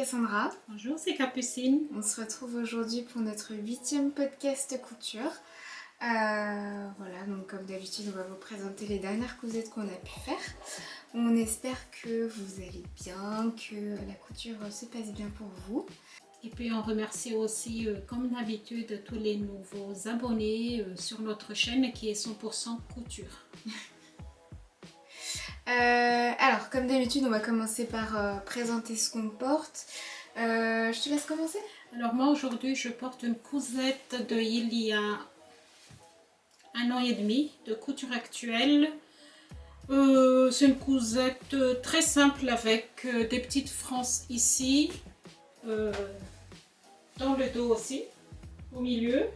Cassandra. Bonjour, c'est Capucine. On se retrouve aujourd'hui pour notre 8e podcast couture. Voilà, donc comme d'habitude, on va vous présenter les dernières cousettes qu'on a pu faire. On espère que vous allez bien, que la couture se passe bien pour vous. Et puis on remercie aussi, comme d'habitude, tous les nouveaux abonnés sur notre chaîne qui est 100% couture. Alors, comme d'habitude, on va commencer par présenter ce qu'on porte. Je te laisse commencer. Alors moi aujourd'hui, je porte une cousette il y a 1 an et demi de couture actuelle. C'est une cousette très simple avec des petites frances ici, dans le dos aussi, au milieu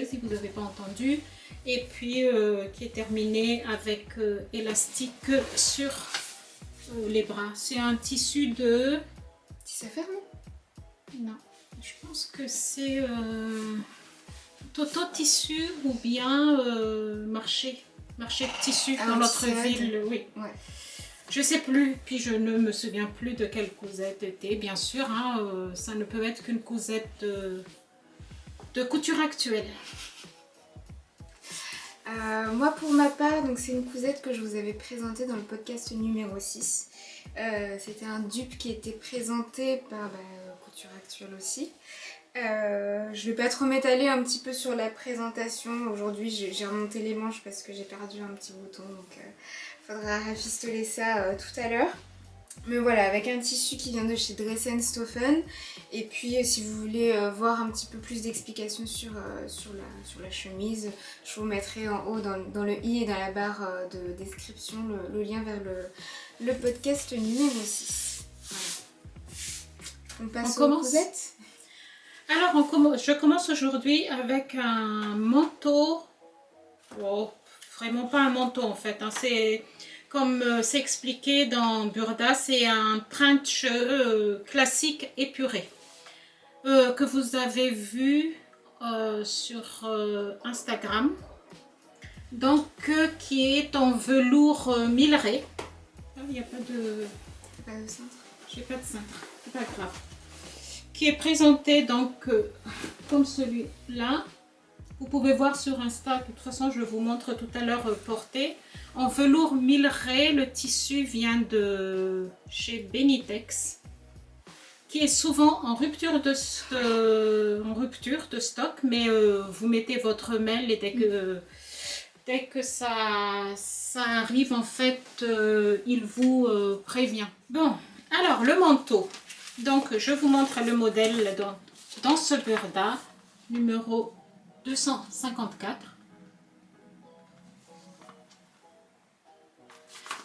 si vous n'avez pas entendu, et puis qui est terminée avec élastique sur les bras. C'est un tissu de... Tissu ferme? Non, je pense que c'est Toto Tissu ou bien marché de tissu dans notre ville, oui. Ouais. Je sais plus, puis je ne me souviens plus de quelle cousette était. Bien sûr, hein, ça ne peut être qu'une cousette de couture actuelle. Moi pour ma part, donc c'est une cousette que je vous avais présentée dans le podcast numéro 6. C'était un dupe qui était présenté par Couture Actuelle aussi. Je vais pas trop m'étaler un petit peu sur la présentation. Aujourd'hui j'ai remonté les manches parce que j'ai perdu un petit bouton, donc faudra rafistoler ça tout à l'heure. Mais voilà, avec un tissu qui vient de chez Dress & Stofffen. Et puis si vous voulez voir un petit peu plus d'explications sur la chemise, je vous mettrai en haut dans le i et dans la barre de description le lien vers le podcast numéro 6. Voilà. On passe aux cousettes. Alors je commence aujourd'hui avec un manteau. Oh, vraiment pas un manteau en fait, hein. C'est... Comme c'est expliqué dans Burda, c'est un trench classique épuré que vous avez vu sur Instagram. Donc, qui est en velours milleré. Il n'y a pas de... Pas de cintre. J'ai pas de cintre, c'est pas grave. Qui est présenté donc comme celui-là. Vous pouvez voir sur Insta, de toute façon je vous montre tout à l'heure porté. En velours milleré, le tissu vient de chez Benitex, qui est souvent en rupture de stock, mais vous mettez votre mail et dès que ça arrive, en fait, il vous prévient. Bon, alors le manteau. Donc je vous montre le modèle dans ce Burda, numéro 254.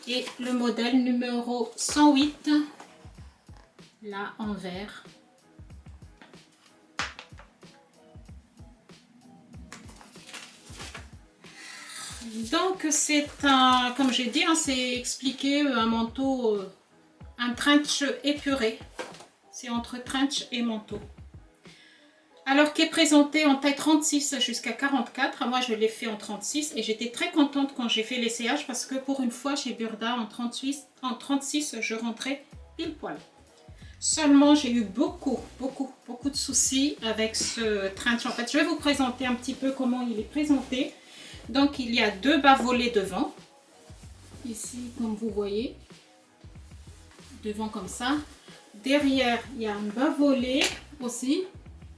Et le modèle numéro 108, là en vert. Donc c'est un, comme j'ai dit, hein, c'est expliqué un manteau, un trench épuré. C'est entre trench et manteau. Alors qui est présenté en taille 36 jusqu'à 44. Moi je l'ai fait en 36 et j'étais très contente quand j'ai fait l'essayage parce que pour une fois chez Burda en 36 je rentrais pile poil. Seulement j'ai eu beaucoup de soucis avec ce trench. En fait je vais vous présenter un petit peu comment il est présenté. Donc il y a 2 bas-volets devant. Ici comme vous voyez. Devant comme ça. Derrière il y a un bas-volet aussi,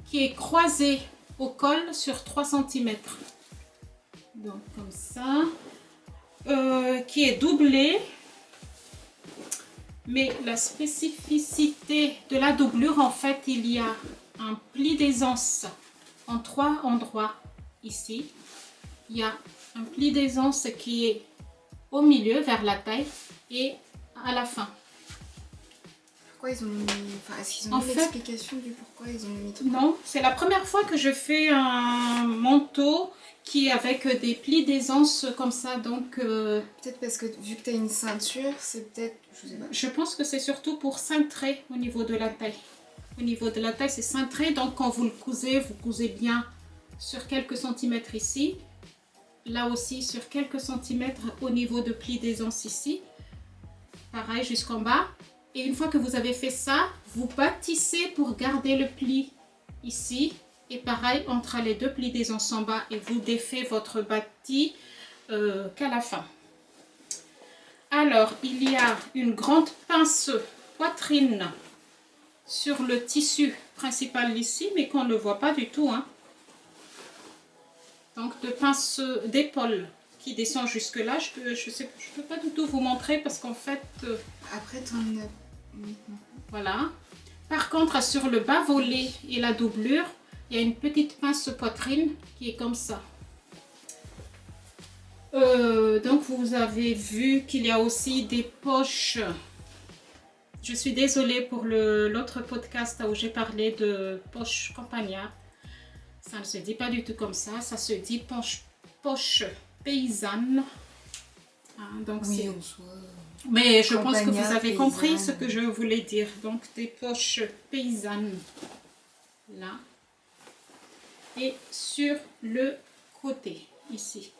qui est croisé au col sur 3 cm. Donc comme ça. Qui est doublé. Mais la spécificité de la doublure, en fait, il y a un pli d'aisance en 3 endroits ici. Il y a un pli d'aisance qui est au milieu, vers la taille, et à la fin. Pourquoi ils ont mis... Enfin, est-ce qu'ils ont mis l'explication du pourquoi ils ont mis tout? Non, c'est la première fois que je fais un manteau qui est avec des plis d'aisance comme ça, donc... Peut-être parce que vu que tu as une ceinture, c'est peut-être... Je sais pas. Je pense que c'est surtout pour cintrer au niveau de la taille. Au niveau de la taille, c'est cintré, donc quand vous le cousez, vous cousez bien sur quelques centimètres ici. Là aussi, sur quelques centimètres au niveau de pli d'aisance ici. Pareil jusqu'en bas. Et une fois que vous avez fait ça, vous bâtissez pour garder le pli ici. Et pareil, entre les deux plis des uns en bas et vous défait votre bâti qu'à la fin. Alors, il y a une grande pince poitrine sur le tissu principal ici, mais qu'on ne voit pas du tout, hein. Donc, de pince d'épaule qui descend jusque là. Je peux pas du tout vous montrer parce qu'en fait... Après, t'en as... Voilà. Par contre, sur le bas volet et la doublure, il y a une petite pince poitrine qui est comme ça. Donc, vous avez vu qu'il y a aussi des poches. Je suis désolée pour l'autre podcast où j'ai parlé de poche campagnard. Ça ne se dit pas du tout comme ça. Ça se dit poche paysanne. Hein, donc oui, mais je pense que vous avez compris ce que je voulais dire. Donc, des poches paysannes. Là. Et sur le côté, ici.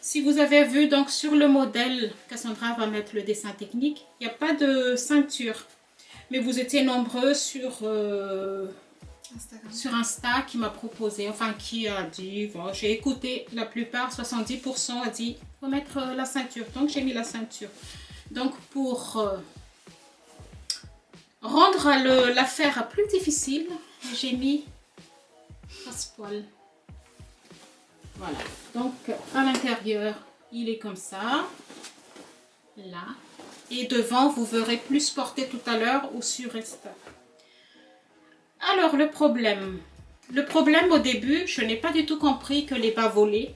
Si vous avez vu, donc sur le modèle, Cassandra va mettre le dessin technique, il n'y a pas de ceinture. Mais vous étiez nombreux sur Insta qui m'a proposé, enfin qui a dit, bon, j'ai écouté la plupart, 70% a dit, il faut mettre la ceinture. Donc j'ai mis la ceinture. Donc pour rendre l'affaire plus difficile, j'ai mis passe-poil. Voilà, donc à l'intérieur, il est comme ça, là. Et devant, vous verrez plus porté tout à l'heure ou sur Insta. Alors, le problème au début, je n'ai pas du tout compris que les bas volés,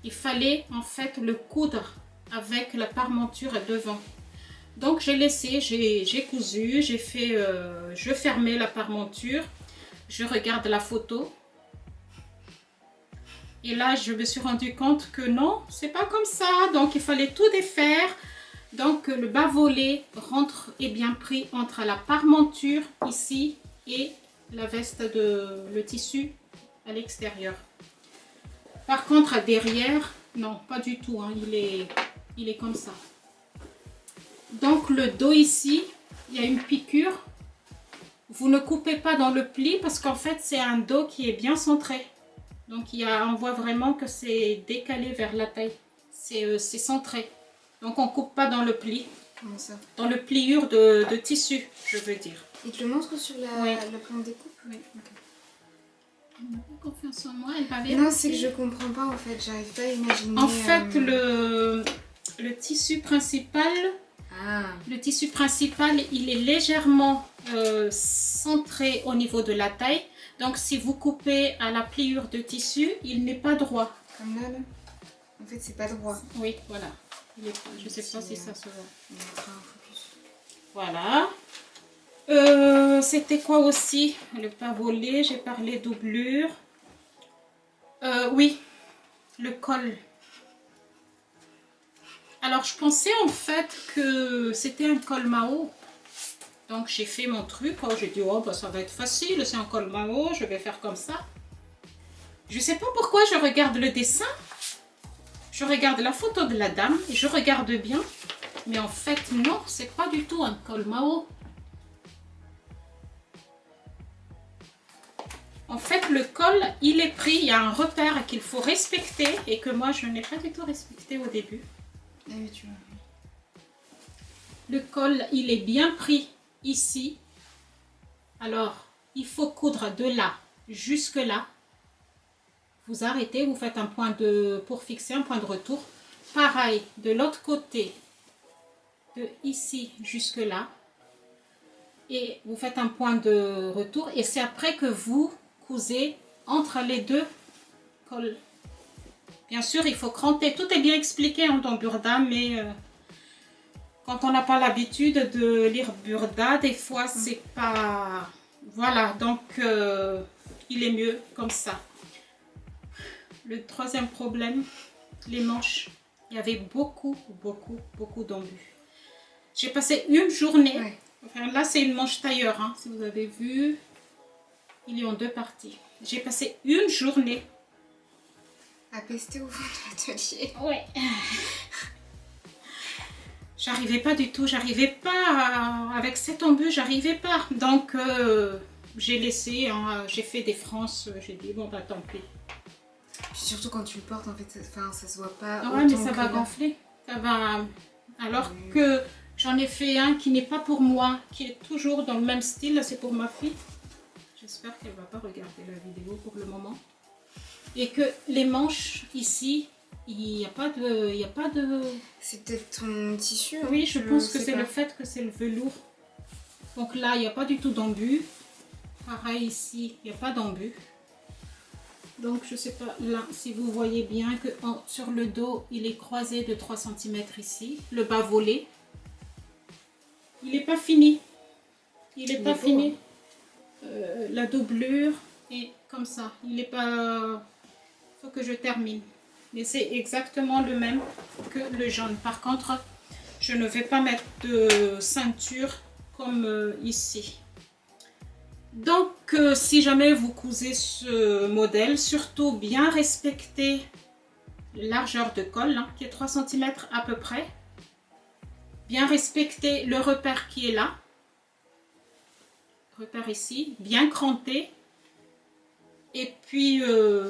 il fallait en fait le coudre avec la parmenture devant. Donc, j'ai laissé, j'ai cousu, j'ai fait, je fermais la parmenture, je regarde la photo. Et là, je me suis rendu compte que non, c'est pas comme ça. Donc, il fallait tout défaire. Donc, le bas volet rentre et bien pris entre la parmenture ici et la veste le tissu à l'extérieur. Par contre, derrière, non, pas du tout. Hein, il est comme ça. Donc, le dos ici, il y a une piqûre. Vous ne coupez pas dans le pli parce qu'en fait, c'est un dos qui est bien centré. Donc, on voit vraiment que c'est décalé vers la taille. C'est centré. Donc, on ne coupe pas dans le pli. Comment ça? Dans le pliure de tissu, je veux dire. Il te le montre sur la plan de découpe? Oui. Okay. Elle n'a pas confiance en moi. Elle m'avait non, c'est que je comprends pas en fait. J'arrive pas à imaginer. En fait, le tissu principal... Le tissu principal, il est légèrement centré au niveau de la taille. Donc, si vous coupez à la pliure de tissu, il n'est pas droit. Comme là, là. En fait, c'est pas droit. Oui, voilà. Je ne sais pas si ça se voit. On mettra un focus. Voilà. C'était quoi aussi? Le pas volé, j'ai parlé doublure. Oui, le col. Alors, je pensais en fait que c'était un col Mao. Donc, j'ai fait mon truc. Oh, j'ai dit, oh, bah, ça va être facile, c'est un col Mao, je vais faire comme ça. Je ne sais pas pourquoi je regarde le dessin. Je regarde la photo de la dame et je regarde bien. Mais en fait, non, c'est pas du tout un col Mao. En fait, le col, il est pris. Il y a un repère qu'il faut respecter et que moi, je n'ai pas du tout respecté au début. Ah oui, tu vois. Le col, il est bien pris ici. Alors, il faut coudre de là jusque là. Vous arrêtez, vous faites un point pour fixer un point de retour. Pareil, de l'autre côté, de ici jusque là. Et vous faites un point de retour. Et c'est après que vous cousez entre les deux cols. Bien sûr, il faut cranter. Tout est bien expliqué dans Burda, mais quand on n'a pas l'habitude de lire Burda, des fois, c'est pas... Voilà, donc il est mieux comme ça. Le troisième problème, les manches. Il y avait beaucoup d'embus. J'ai passé une journée. Ouais. Enfin, là, c'est une manche tailleur, hein, si vous avez vu. Il est en deux parties. J'ai passé une journée à pester au fond de l'atelier. Ouais. j'arrivais pas du tout, j'arrivais pas avec cet embut, j'arrivais pas. Donc j'ai laissé, hein, j'ai fait des frances, j'ai dit bon bah tant pis. Puis surtout quand tu le portes, en fait, ça se voit pas. Ouais, mais ça va gonfler. Ça va. Alors que j'en ai fait un qui n'est pas pour moi, qui est toujours dans le même style. Là, c'est pour ma fille. J'espère qu'elle va pas regarder la vidéo pour le moment. Et que les manches ici, il n'y a pas de. C'est peut-être ton tissu. Hein, oui, je pense que c'est le fait que c'est le velours. Donc là, il n'y a pas du tout d'embut. Pareil ici, il n'y a pas d'embut. Donc je sais pas là si vous voyez bien que sur le dos il est croisé de 3 cm ici, le bas volé. Il n'est pas fini. Il n'est pas fini. La doublure est comme ça. Il n'est pas. Il faut que je termine. Mais c'est exactement le même que le jaune. Par contre, je ne vais pas mettre de ceinture comme ici. Donc, si jamais vous cousez ce modèle, surtout bien respecter la largeur de colle, hein, qui est 3 cm à peu près. Bien respecter le repère qui est là. Repère ici. Bien cranter. Et puis,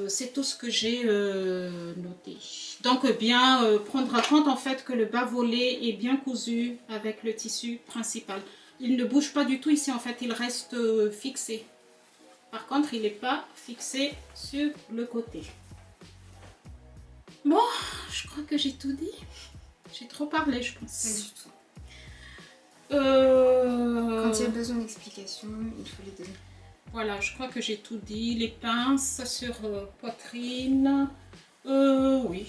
c'est tout ce que j'ai noté. Donc, bien prendre en compte en fait que le bas volé est bien cousu avec le tissu principal. Il ne bouge pas du tout ici, en fait, il reste fixé. Par contre, il n'est pas fixé sur le côté. Bon, je crois que j'ai tout dit. J'ai trop parlé, je pense. Pas du tout. Quand il y a besoin d'explications, il faut les donner. Voilà, je crois que j'ai tout dit. Les pinces sur poitrine. Oui.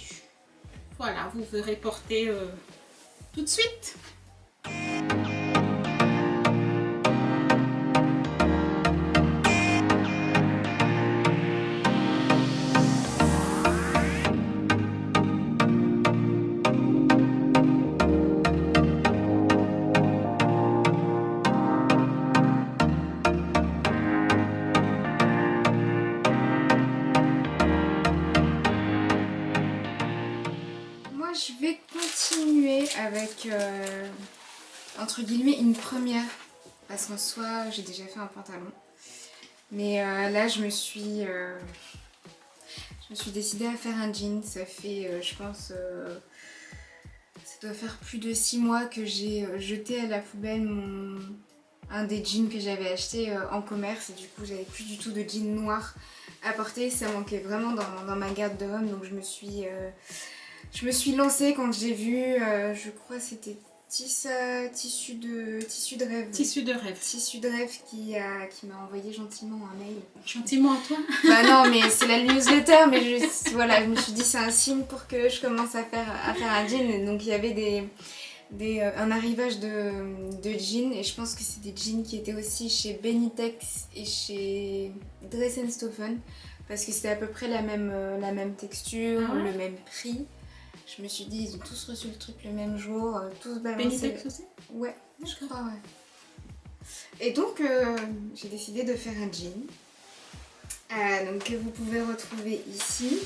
Voilà, vous verrez porter tout de suite. Je vais continuer avec, entre guillemets, une première. Parce qu'en soi, j'ai déjà fait un pantalon. Mais là, je me suis décidée à faire un jean. Ça fait, je pense, ça doit faire plus de 6 mois que j'ai jeté à la poubelle un des jeans que j'avais acheté en commerce. Et du coup, j'avais plus du tout de jean noir à porter. Ça manquait vraiment dans ma garde-robe. Donc je me suis lancée quand j'ai vu, je crois que c'était Tissu de rêve. Tissu de rêve. Tissu de rêve qui m'a envoyé gentiment un mail. Gentiment à toi? Bah non, mais c'est la newsletter, mais voilà, je me suis dit c'est un signe pour que je commence à faire un jean. Donc il y avait un arrivage de jeans, et je pense que c'est des jeans qui étaient aussi chez Benitex et chez Dress & Stephen, parce que c'était à peu près la même texture, le même prix. Je me suis dit, ils ont tous reçu le truc le même jour, tous balancés. Benitex aussi? Ouais, je crois, ouais. Et donc, j'ai décidé de faire un jean. Donc, que vous pouvez retrouver ici.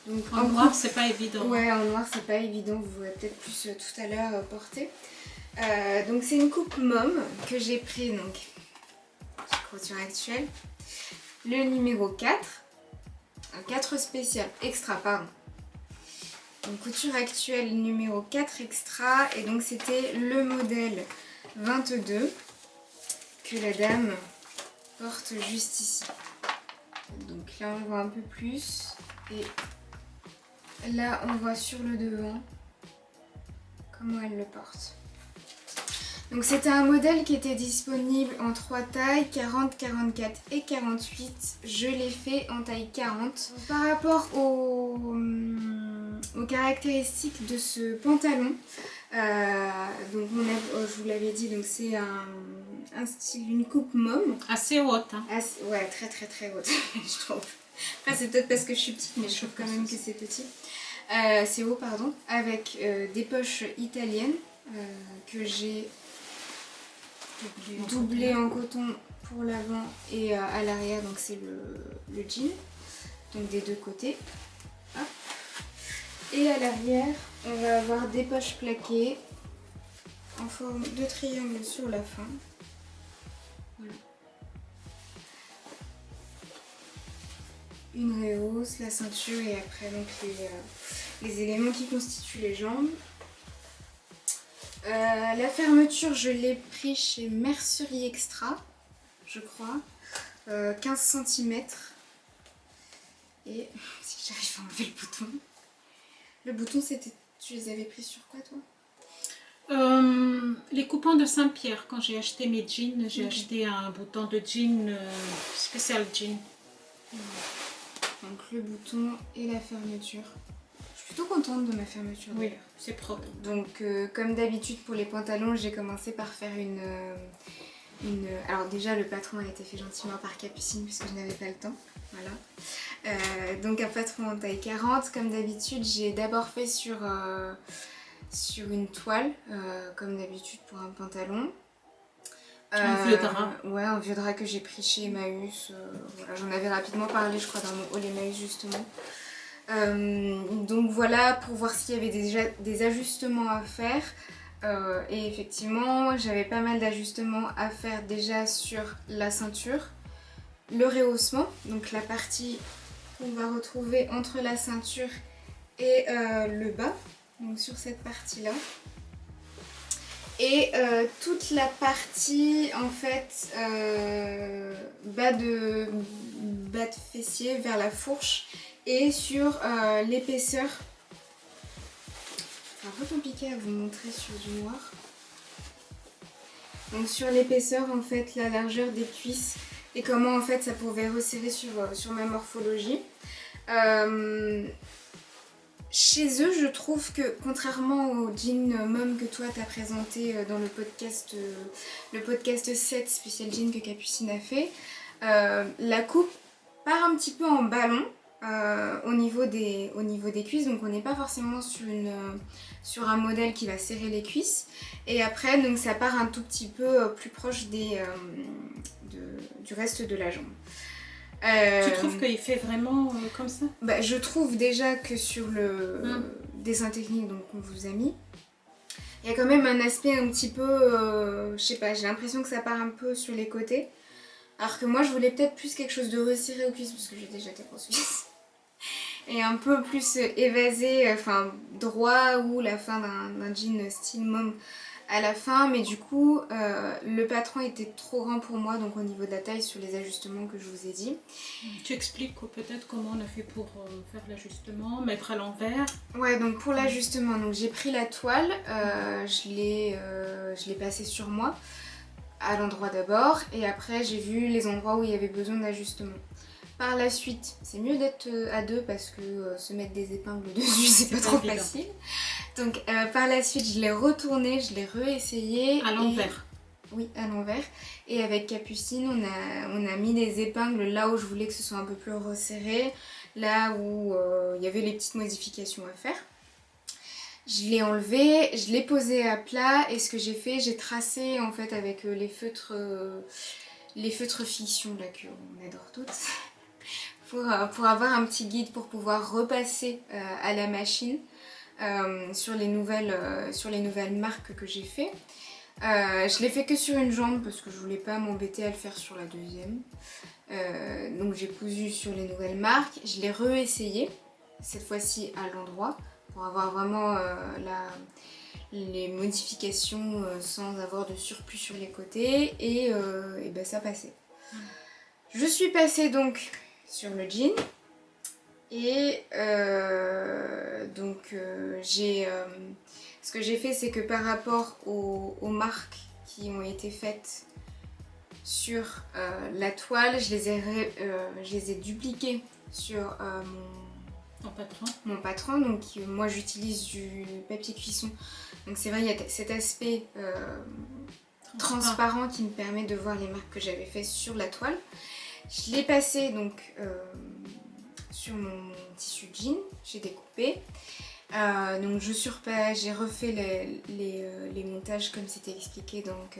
Donc, en noir, c'est pas évident. Ouais, en noir, c'est pas évident. Vous verrez peut-être plus tout à l'heure porter. Donc, c'est une coupe mom que j'ai pris, donc, chez Couture Actuelle. Le numéro 4. 4 spécial, extra, pardon. Donc Couture Actuelle numéro 4 extra, et donc c'était le modèle 22 que la dame porte juste ici. Donc là on voit un peu plus, et là on voit sur le devant comment elle le porte. Donc c'était un modèle qui était disponible en 3 tailles, 40, 44 et 48. Je l'ai fait en taille 40. Par rapport aux caractéristiques de ce pantalon, donc je vous l'avais dit, donc c'est un style, une coupe mom. Assez haute. Hein. Ouais, très très très haute, je trouve. Après c'est peut-être parce que je suis petite, mais je trouve quand même que c'est petit. C'est haut, pardon, avec des poches italiennes que j'ai doublé en coton pour l'avant et à l'arrière, donc c'est le jean, donc des deux côtés. Hop. Et à l'arrière, on va avoir des poches plaquées en forme de triangle sur la fin. Voilà. Une rehausse, la ceinture et après donc les éléments qui constituent les jambes. La fermeture, je l'ai pris chez Mercerie Extra, je crois, 15 cm. Et si j'arrive à enlever le bouton. Le bouton, c'était, tu les avais pris sur quoi toi? Les coupons de Saint-Pierre, quand j'ai acheté mes jeans, j'ai acheté un bouton de jean, spécial jean. Donc le bouton et la fermeture. Je suis plutôt contente de ma fermeture. Oui, c'est propre. Donc comme d'habitude pour les pantalons, j'ai commencé par faire une... Alors déjà le patron a été fait gentiment par Capucine puisque je n'avais pas le temps. Voilà. Donc un patron en taille 40. Comme d'habitude, j'ai d'abord fait sur une toile, comme d'habitude pour un pantalon. Un vieux drap. Ouais, un vieux drap que j'ai pris chez Emmaüs. Voilà, j'en avais rapidement parlé, je crois, dans mon haul Emmaüs justement. Donc voilà, pour voir s'il y avait déjà des ajustements à faire. Et effectivement, j'avais pas mal d'ajustements à faire déjà sur la ceinture. Le rehaussement, donc la partie qu'on va retrouver entre la ceinture et le bas, donc sur cette partie-là. Et toute la partie en fait bas de fessier vers la fourche et sur l'épaisseur. C'est un peu compliqué à vous montrer sur du noir. Donc sur l'épaisseur en fait, la largeur des cuisses et comment en fait ça pouvait resserrer sur ma morphologie. Chez eux, je trouve que contrairement au jean mom que toi t'as présenté dans le podcast 7 spécial jean que Capucine a fait, la coupe part un petit peu en ballon au niveau des cuisses, donc on n'est pas forcément sur un modèle qui va serrer les cuisses. Et après, donc ça part un tout petit peu plus proche du reste de la jambe. Tu trouves qu'il fait vraiment comme ça? Bah, je trouve déjà que sur le dessin technique qu'on vous a mis, il y a quand même un aspect un petit peu, je sais pas, j'ai l'impression que ça part un peu sur les côtés. Alors que moi je voulais peut-être plus quelque chose de resserré aux cuisses parce que j'ai déjà des grosses cuisses. Et un peu plus évasé, enfin droit ou la fin d'un jean style mom à la fin, mais du coup le patron était trop grand pour moi, donc au niveau de la taille sur les ajustements que je vous ai dit. Tu expliques peut-être comment on a fait pour faire l'ajustement, mettre à l'envers. Ouais, donc pour l'ajustement, donc j'ai pris la toile, je l'ai passée sur moi à l'endroit d'abord, et après j'ai vu les endroits où il y avait besoin d'ajustement. Par la suite, c'est mieux d'être à deux parce que se mettre des épingles dessus c'est pas trop facile. Donc par la suite je l'ai retourné, je l'ai réessayé. À l'envers. Oui, à l'envers. Et avec Capucine, on a mis des épingles là où je voulais que ce soit un peu plus resserré, là où il y avait les petites modifications à faire. Je l'ai enlevé, je l'ai posé à plat et ce que j'ai fait, j'ai tracé en fait avec les feutres fiction là qu'on adore toutes. Pour avoir un petit guide pour pouvoir repasser à la machine sur les nouvelles marques que j'ai fait. Je l'ai fait que sur une jambe parce que je voulais pas m'embêter à le faire sur la deuxième. Donc j'ai cousu sur les nouvelles marques. Je l'ai réessayé, cette fois-ci à l'endroit, pour avoir vraiment les modifications sans avoir de surplus sur les côtés. Et ben ça passait. Je suis passée donc sur le jean et ce que j'ai fait, c'est que par rapport aux marques qui ont été faites sur la toile, je les ai dupliquées sur mon patron. Donc moi j'utilise du papier cuisson, donc c'est vrai, il y a cet aspect transparent qui me permet de voir les marques que j'avais faites sur la toile. Je l'ai passé donc sur mon tissu jean, j'ai découpé. Donc j'ai refait les montages comme c'était expliqué donc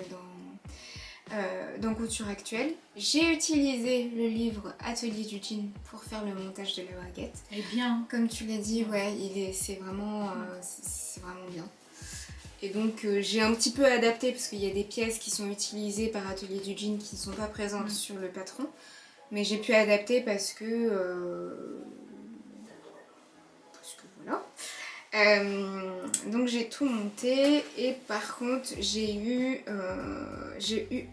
dans Couture Actuelle. J'ai utilisé le livre Atelier du jean pour faire le montage de la baguette. Eh bien. Comme tu l'as dit, ouais, c'est vraiment bien. Et donc j'ai un petit peu adapté parce qu'il y a des pièces qui sont utilisées par Atelier du jean qui ne sont pas présentes sur le patron. Mais j'ai pu adapter parce que voilà. Donc j'ai tout monté et par contre j'ai eu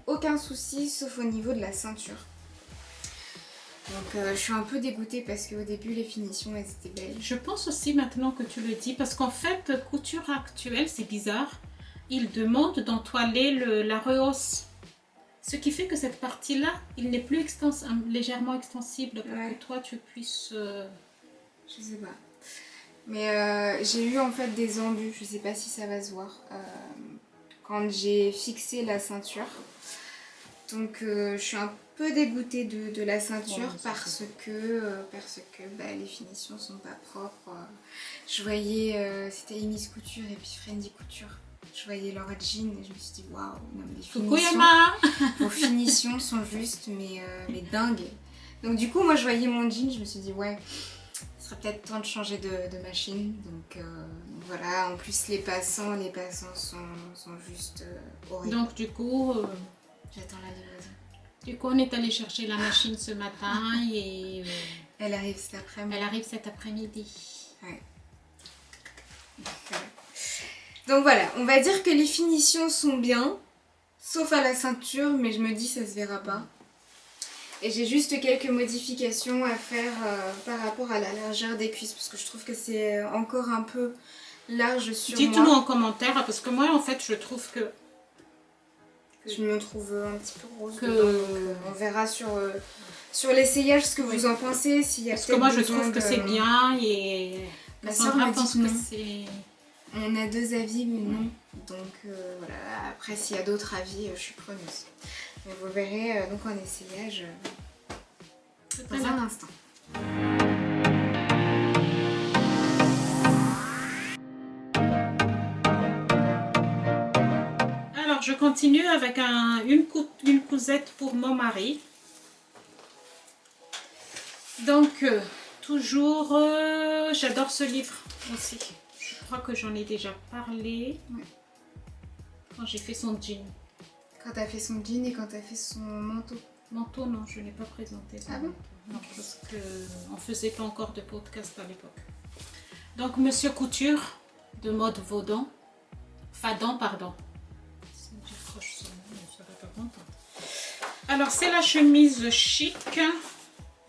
aucun souci sauf au niveau de la ceinture. Donc je suis un peu dégoûtée parce qu'au début les finitions elles étaient belles. Je pense aussi maintenant que tu le dis, parce qu'en fait Couture Actuelle, c'est bizarre, il demande d'entoiler la rehausse. Ce qui fait que cette partie-là, il n'est plus légèrement extensible pour que toi tu puisses... Je sais pas. Mais j'ai eu en fait des embûts, je sais pas si ça va se voir, quand j'ai fixé la ceinture. Donc je suis un peu dégoûtée de la ceinture parce que les finitions sont pas propres. Je voyais, c'était Imis Couture et puis Friendly Couture. Je voyais leur jean et je me suis dit waouh, non mais vos finitions sont juste mais dingues. Donc du coup moi je voyais mon jean, je me suis dit ouais, ce serait peut-être temps de changer de machine. Donc voilà, en plus les passants sont juste horribles. Donc du coup, j'attends la livraison. Du coup on est allé chercher la machine ce matin et... elle arrive cet après-midi. Elle arrive cet après-midi. Ouais. Donc voilà, on va dire que les finitions sont bien, sauf à la ceinture, mais je me dis ça se verra pas. Et j'ai juste quelques modifications à faire par rapport à la largeur des cuisses, parce que je trouve que c'est encore un peu large sur moi. Dites-nous en commentaire, parce que moi en fait je trouve que... Je me trouve un petit peu rose dedans, on verra sur l'essayage ce que vous en pensez. Parce que moi je trouve que c'est bien et... Ma soeur me dit que c'est... On a deux avis, mais non. Donc voilà, après s'il y a d'autres avis, je suis preneuse. Mais vous verrez donc en essayage dans un instant. Alors je continue avec une cousette pour mon mari. Donc toujours, j'adore ce livre aussi. Je crois que j'en ai déjà parlé quand j'ai fait son jean. Quand tu as fait son jean et quand tu as fait son manteau. Manteau, non, je ne l'ai pas présenté. Ah bon? Non, parce qu'on ne faisait pas encore de podcast à l'époque. Donc, Monsieur Couture, de mode Vaudan. Fadan, pardon. Si j'accroche son nom, je ne serais pas contente. Alors, c'est la chemise chic.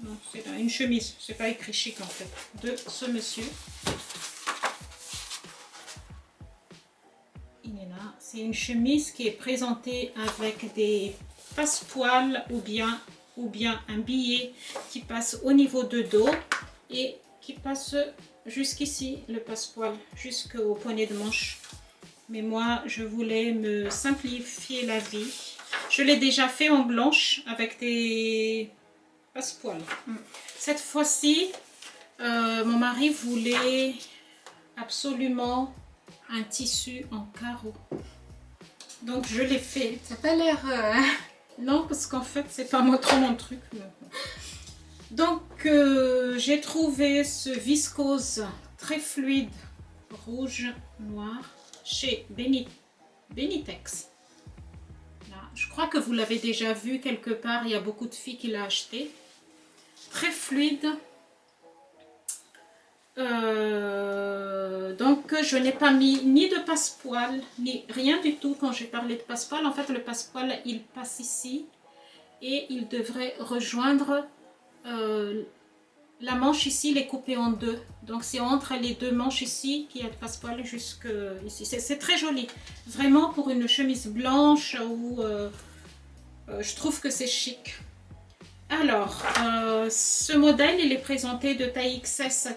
Non, c'est une chemise, c'est pas écrit chic en fait, de ce monsieur. C'est une chemise qui est présentée avec des passepoils ou bien un billet qui passe au niveau de dos et qui passe jusqu'ici, le passepoil, jusqu'au poignet de manche. Mais moi, je voulais me simplifier la vie. Je l'ai déjà fait en blanche avec des passepoils. Cette fois-ci, mon mari voulait absolument un tissu en carreau. Donc je l'ai fait. Ça n'a pas l'air... Non, parce qu'en fait, c'est pas trop mon truc. Donc j'ai trouvé ce viscose très fluide, rouge, noir, chez Benitex. Là, je crois que vous l'avez déjà vu quelque part, il y a beaucoup de filles qui l'ont acheté. Très fluide. Donc je n'ai pas mis ni de passepoil ni rien du tout. Quand j'ai parlé de passepoil, en fait le passepoil il passe ici et il devrait rejoindre la manche ici, il est coupé en deux, donc c'est entre les deux manches ici qu'il y a le passepoil jusque ici. C'est très joli, vraiment pour une chemise blanche où je trouve que c'est chic. Alors ce modèle il est présenté de taille XS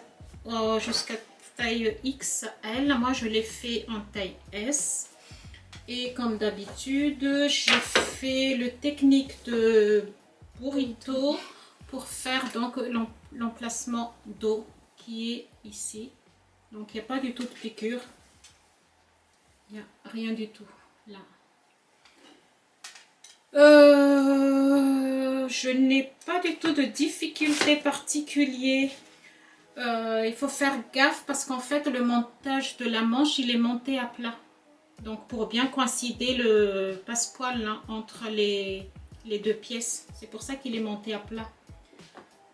jusqu'à taille XL. Moi je l'ai fait en taille S et comme d'habitude j'ai fait le technique de burrito pour faire donc l'emplacement dos qui est ici. Donc il n'y a pas du tout de piqûre, il n'y a rien du tout là. Je n'ai pas du tout de difficultés particulières. Il faut faire gaffe parce qu'en fait le montage de la manche il est monté à plat. Donc pour bien coïncider le passepoil hein, entre les deux pièces. C'est pour ça qu'il est monté à plat.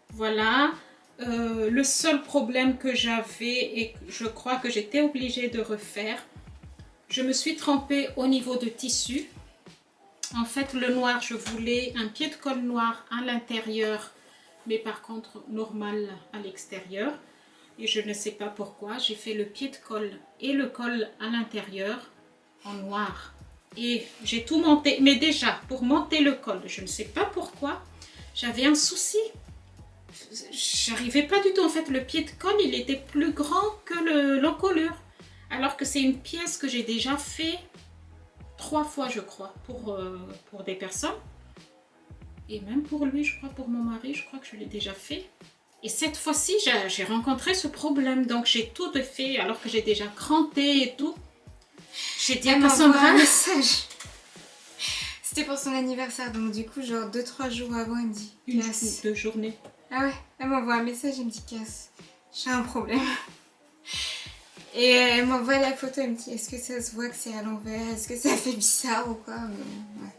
Voilà. Le seul problème que j'avais et que je crois que j'étais obligée de refaire, je me suis trompée au niveau de tissu. En fait, le noir, je voulais un pied de colle noir à l'intérieur, mais par contre normal à l'extérieur. Et je ne sais pas pourquoi, j'ai fait le pied de colle et le col à l'intérieur en noir. Et j'ai tout monté, mais déjà, pour monter le col, je ne sais pas pourquoi, j'avais un souci. J'arrivais pas du tout, en fait, le pied de colle, il était plus grand que l'encolure. Alors que c'est une pièce que j'ai déjà fait 3 fois, je crois, pour des personnes. Et même pour lui, je crois, pour mon mari, je crois que je l'ai déjà fait. Et cette fois-ci, j'ai rencontré ce problème. Donc, j'ai tout fait alors que j'ai déjà cranté et tout. J'ai dit à Cassandra un message. C'était pour son anniversaire. Donc, du coup, genre 2-3 jours avant, il me dit Cass. 2 journées. Ah ouais, elle m'envoie un message, elle me dit Cass, j'ai un problème. Et elle m'envoie la photo, elle me dit est-ce que ça se voit que c'est à l'envers? Est-ce que ça fait bizarre ou quoi? Mais, ouais.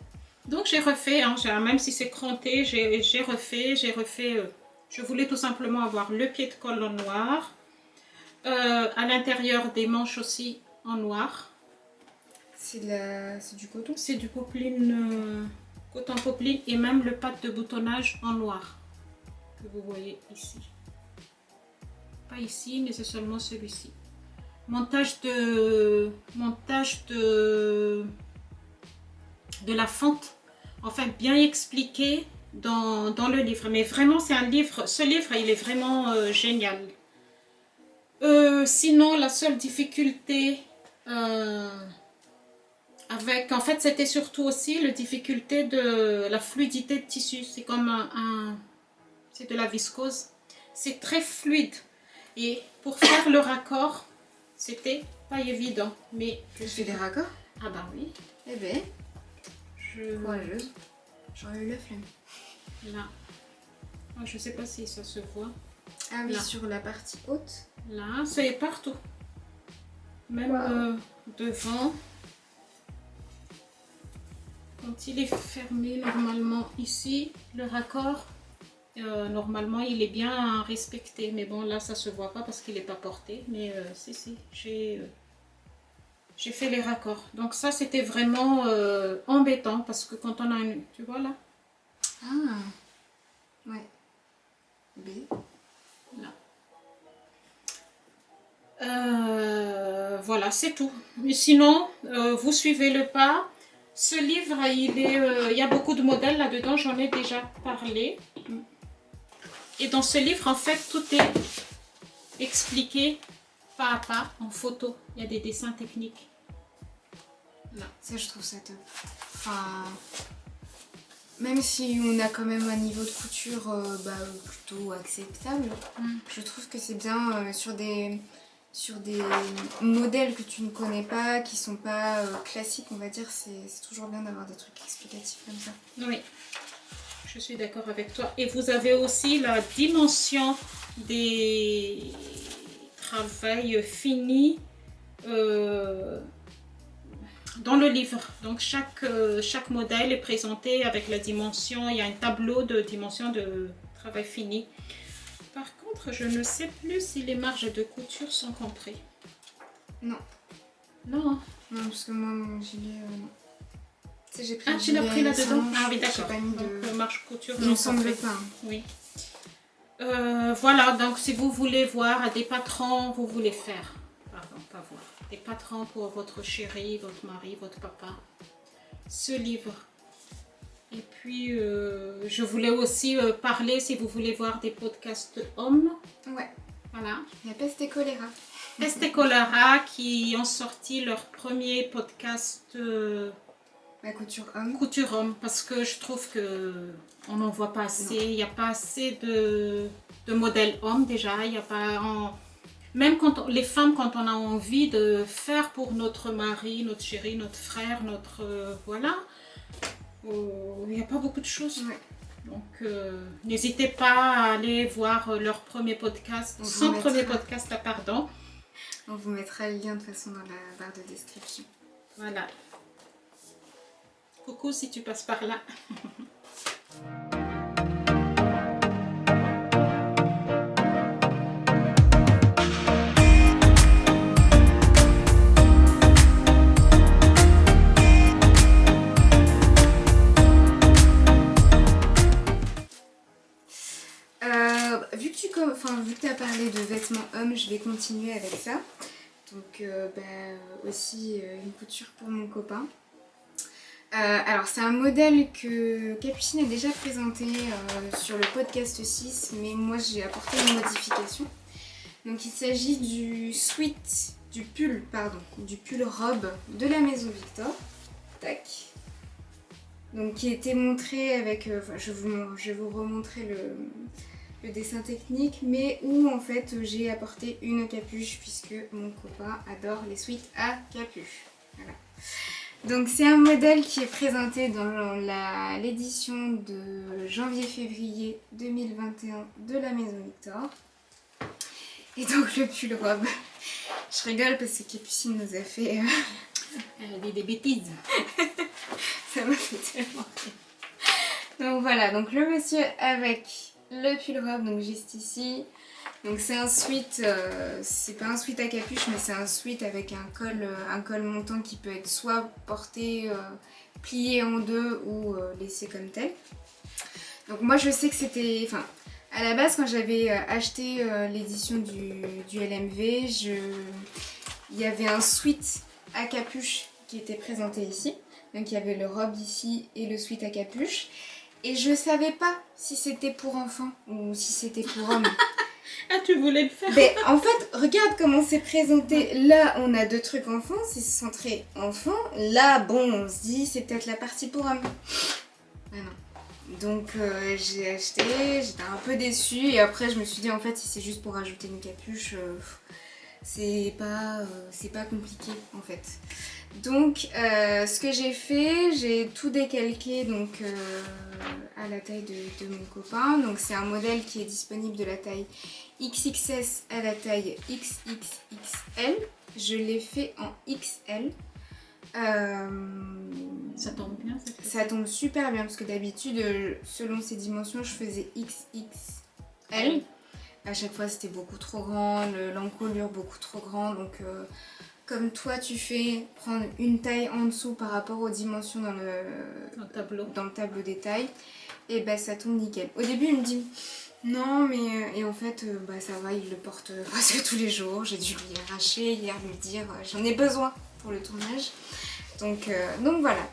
Donc j'ai refait, hein, même si c'est cranté, j'ai refait. Je voulais tout simplement avoir le pied de colle en noir. À l'intérieur des manches aussi en noir. C'est du coton? C'est du popeline, coton popeline et même le pad de boutonnage en noir. Que vous voyez ici. Pas ici, mais c'est seulement celui-ci. Montage de la fente, enfin bien expliqué dans le livre. Mais vraiment, c'est un livre, ce livre, il est vraiment génial. Sinon, la seule difficulté en fait, c'était surtout aussi la difficulté de la fluidité de tissu. C'est comme c'est de la viscose. C'est très fluide. Et pour faire le raccord, c'était pas évident. Mais je fais des raccords? Ah bah oui. Eh ben, courageuse. J'aurais eu la flemme. Là. Oh, je sais pas si ça se voit. Ah oui, là. Sur la partie haute. Là, c'est partout. Même devant. Quand il est fermé, normalement, ici, le raccord, normalement, il est bien respecté. Mais bon, là, ça se voit pas parce qu'il n'est pas porté. Mais si, j'ai fait les raccords. Donc ça, c'était vraiment embêtant parce que quand on a une... Tu vois là? Ah, ouais. B. Là. Voilà, c'est tout. Mais sinon, vous suivez le pas. Ce livre, il y a beaucoup de modèles là-dedans, j'en ai déjà parlé. Et dans ce livre, en fait, tout est expliqué pas à pas en photo. Il y a des dessins techniques. Là. Ça, je trouve ça top. Enfin, même si on a quand même un niveau de couture plutôt acceptable, je trouve que c'est bien sur des modèles que tu ne connais pas, qui sont pas classiques, on va dire, c'est toujours bien d'avoir des trucs explicatifs comme ça. Oui, je suis d'accord avec toi. Et vous avez aussi la dimension des travails finis dans le livre. Donc chaque modèle est présenté avec la dimension, il y a un tableau de dimension de travail fini. Par contre, je ne sais plus si les marges de couture sont compris. Non. Non. Non, parce que moi, mon gilet, non. Tu sais, j'ai pris tu l'as pris là-dedans? Ah oui, d'accord. Pas mis de marge couture. Il me semble pas. Oui. Voilà, donc si vous voulez voir des patrons, vous voulez faire. Pardon, pas voir. Des patrons pour votre chéri, votre mari, votre papa. Ce livre. Et puis, je voulais aussi parler, si vous voulez voir des podcasts hommes. Ouais. Voilà. Il y a Peste et Choléra. Peste et Choléra qui ont sorti leur premier podcast couture homme. Couture homme, parce que je trouve que on n'en voit pas assez. Il n'y a pas assez de modèles hommes déjà. Il y a pas... Même quand les femmes, quand on a envie de faire pour notre mari, notre chéri, notre frère, notre... voilà. Il n'y a pas beaucoup de choses. Ouais. Donc, n'hésitez pas à aller voir leur premier podcast, son premier podcast, pardon. On vous mettra le lien de toute façon dans la barre de description. Voilà. Coucou si tu passes par là. Vu que tu as parlé de vêtements hommes, je vais continuer avec ça. Donc aussi une couture pour mon copain. Alors c'est un modèle que Capucine a déjà présenté sur le podcast 6, mais moi j'ai apporté une modification. Donc il s'agit du pull robe de la maison Victor. Tac. Donc qui était montré avec, je vais vous remontrer le dessin technique, mais où en fait j'ai apporté une capuche puisque mon copain adore les sweats à capuche. Voilà. Donc c'est un modèle qui est présenté dans l'édition de janvier-février 2021 de la maison Victor. Et donc le pull robe, je rigole parce que Capucine nous a fait... Elle dit des bêtises. Ça m'a fait tellement rire. Donc voilà, donc le monsieur avec le pull robe, donc juste ici. Donc c'est un sweat, c'est pas un sweat à capuche, mais c'est un sweat avec un col montant qui peut être soit porté, plié en deux ou laissé comme tel. Donc moi je sais que c'était, enfin à la base quand j'avais acheté l'édition du LMV, il y avait un sweat à capuche qui était présenté ici. Donc il y avait le robe ici et le sweat à capuche. Et je savais pas si c'était pour enfants ou si c'était pour hommes. Ah, tu voulais le faire? Mais en fait, regarde comment c'est présenté. Là, on a deux trucs enfants, c'est centré enfant. Là, bon, on se dit, c'est peut-être la partie pour hommes. Ah non. Donc j'ai acheté, j'étais un peu déçue. Et après, je me suis dit, en fait, si c'est juste pour rajouter une capuche, c'est pas compliqué, en fait. Donc ce que j'ai fait, j'ai tout décalqué donc, à la taille de mon copain. Donc c'est un modèle qui est disponible de la taille XXS à la taille XXXL. Je l'ai fait en XL. Ça tombe bien, ça tombe super bien parce que d'habitude, selon ses dimensions, je faisais XXL. À chaque fois c'était beaucoup trop grand, l'encolure beaucoup trop grand, donc comme toi tu fais prendre une taille en dessous par rapport aux dimensions dans le tableau des tailles, et bah ça tombe nickel. Au début il me dit non mais et en fait ça va, il le porte presque tous les jours. J'ai dû lui arracher hier, lui dire j'en ai besoin pour le tournage. Donc voilà.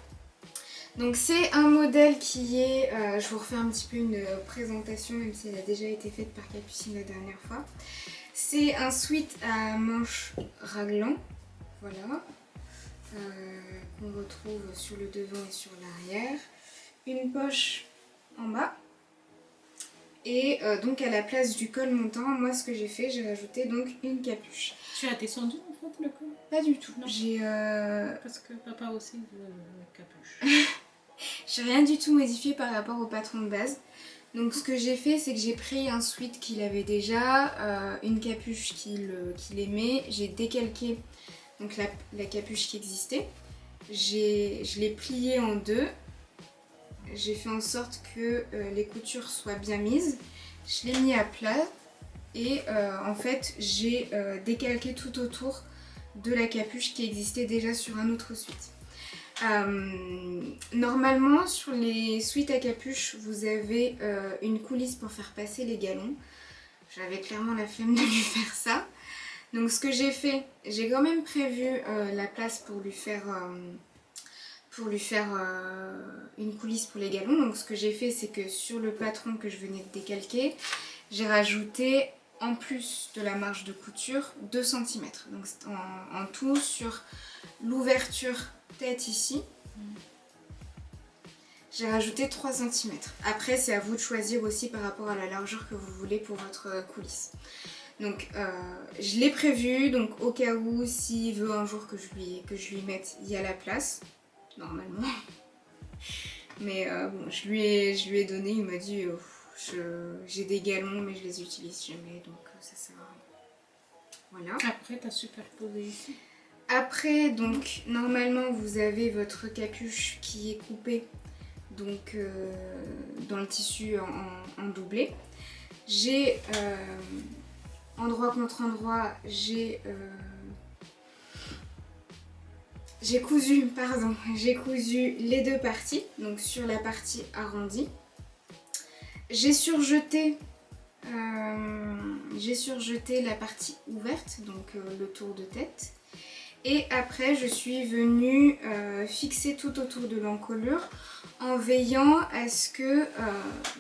Donc c'est un modèle qui est, je vous refais un petit peu une présentation même si elle a déjà été faite par Capucine la dernière fois. C'est un sweat à manches raglan, voilà, qu'on retrouve sur le devant et sur l'arrière. Une poche en bas. Et donc à la place du col montant, moi ce que j'ai fait, j'ai rajouté donc une capuche. Tu as descendu en fait le col? Pas du tout. J'ai parce que papa aussi veut capuche. J'ai rien du tout modifié par rapport au patron de base. Donc ce que j'ai fait, c'est que j'ai pris un sweat qu'il avait déjà, une capuche qu'il aimait. J'ai décalqué donc la capuche qui existait. Je l'ai pliée en deux. J'ai fait en sorte que les coutures soient bien mises. Je l'ai mis à plat et en fait j'ai décalqué tout autour de la capuche qui existait déjà sur un autre sweat. Normalement sur les sweats à capuche vous avez une coulisse pour faire passer les galons. J'avais clairement la flemme de lui faire ça. Donc ce que j'ai fait, j'ai quand même prévu la place pour lui faire une coulisse pour les galons. Donc ce que j'ai fait, c'est que sur le patron que je venais de décalquer, j'ai rajouté en plus de la marge de couture 2 cm. Donc en tout sur l'ouverture tête ici, j'ai rajouté 3 cm. Après c'est à vous de choisir aussi par rapport à la largeur que vous voulez pour votre coulisse. Donc je l'ai prévu, donc au cas où s'il veut un jour que je lui mette, il y a la place, normalement. Mais bon, je lui ai donné, il m'a dit j'ai des galons mais je les utilise jamais, donc ça sert à rien. Voilà. Après, tu as superposé ici. Après, donc, normalement, vous avez votre capuche qui est coupée donc, dans le tissu en doublé. J'ai, endroit contre endroit, j'ai cousu, j'ai cousu les deux parties, donc sur la partie arrondie. J'ai surjeté la partie ouverte, donc le tour de tête. Et après, je suis venue fixer tout autour de l'encolure en veillant à ce que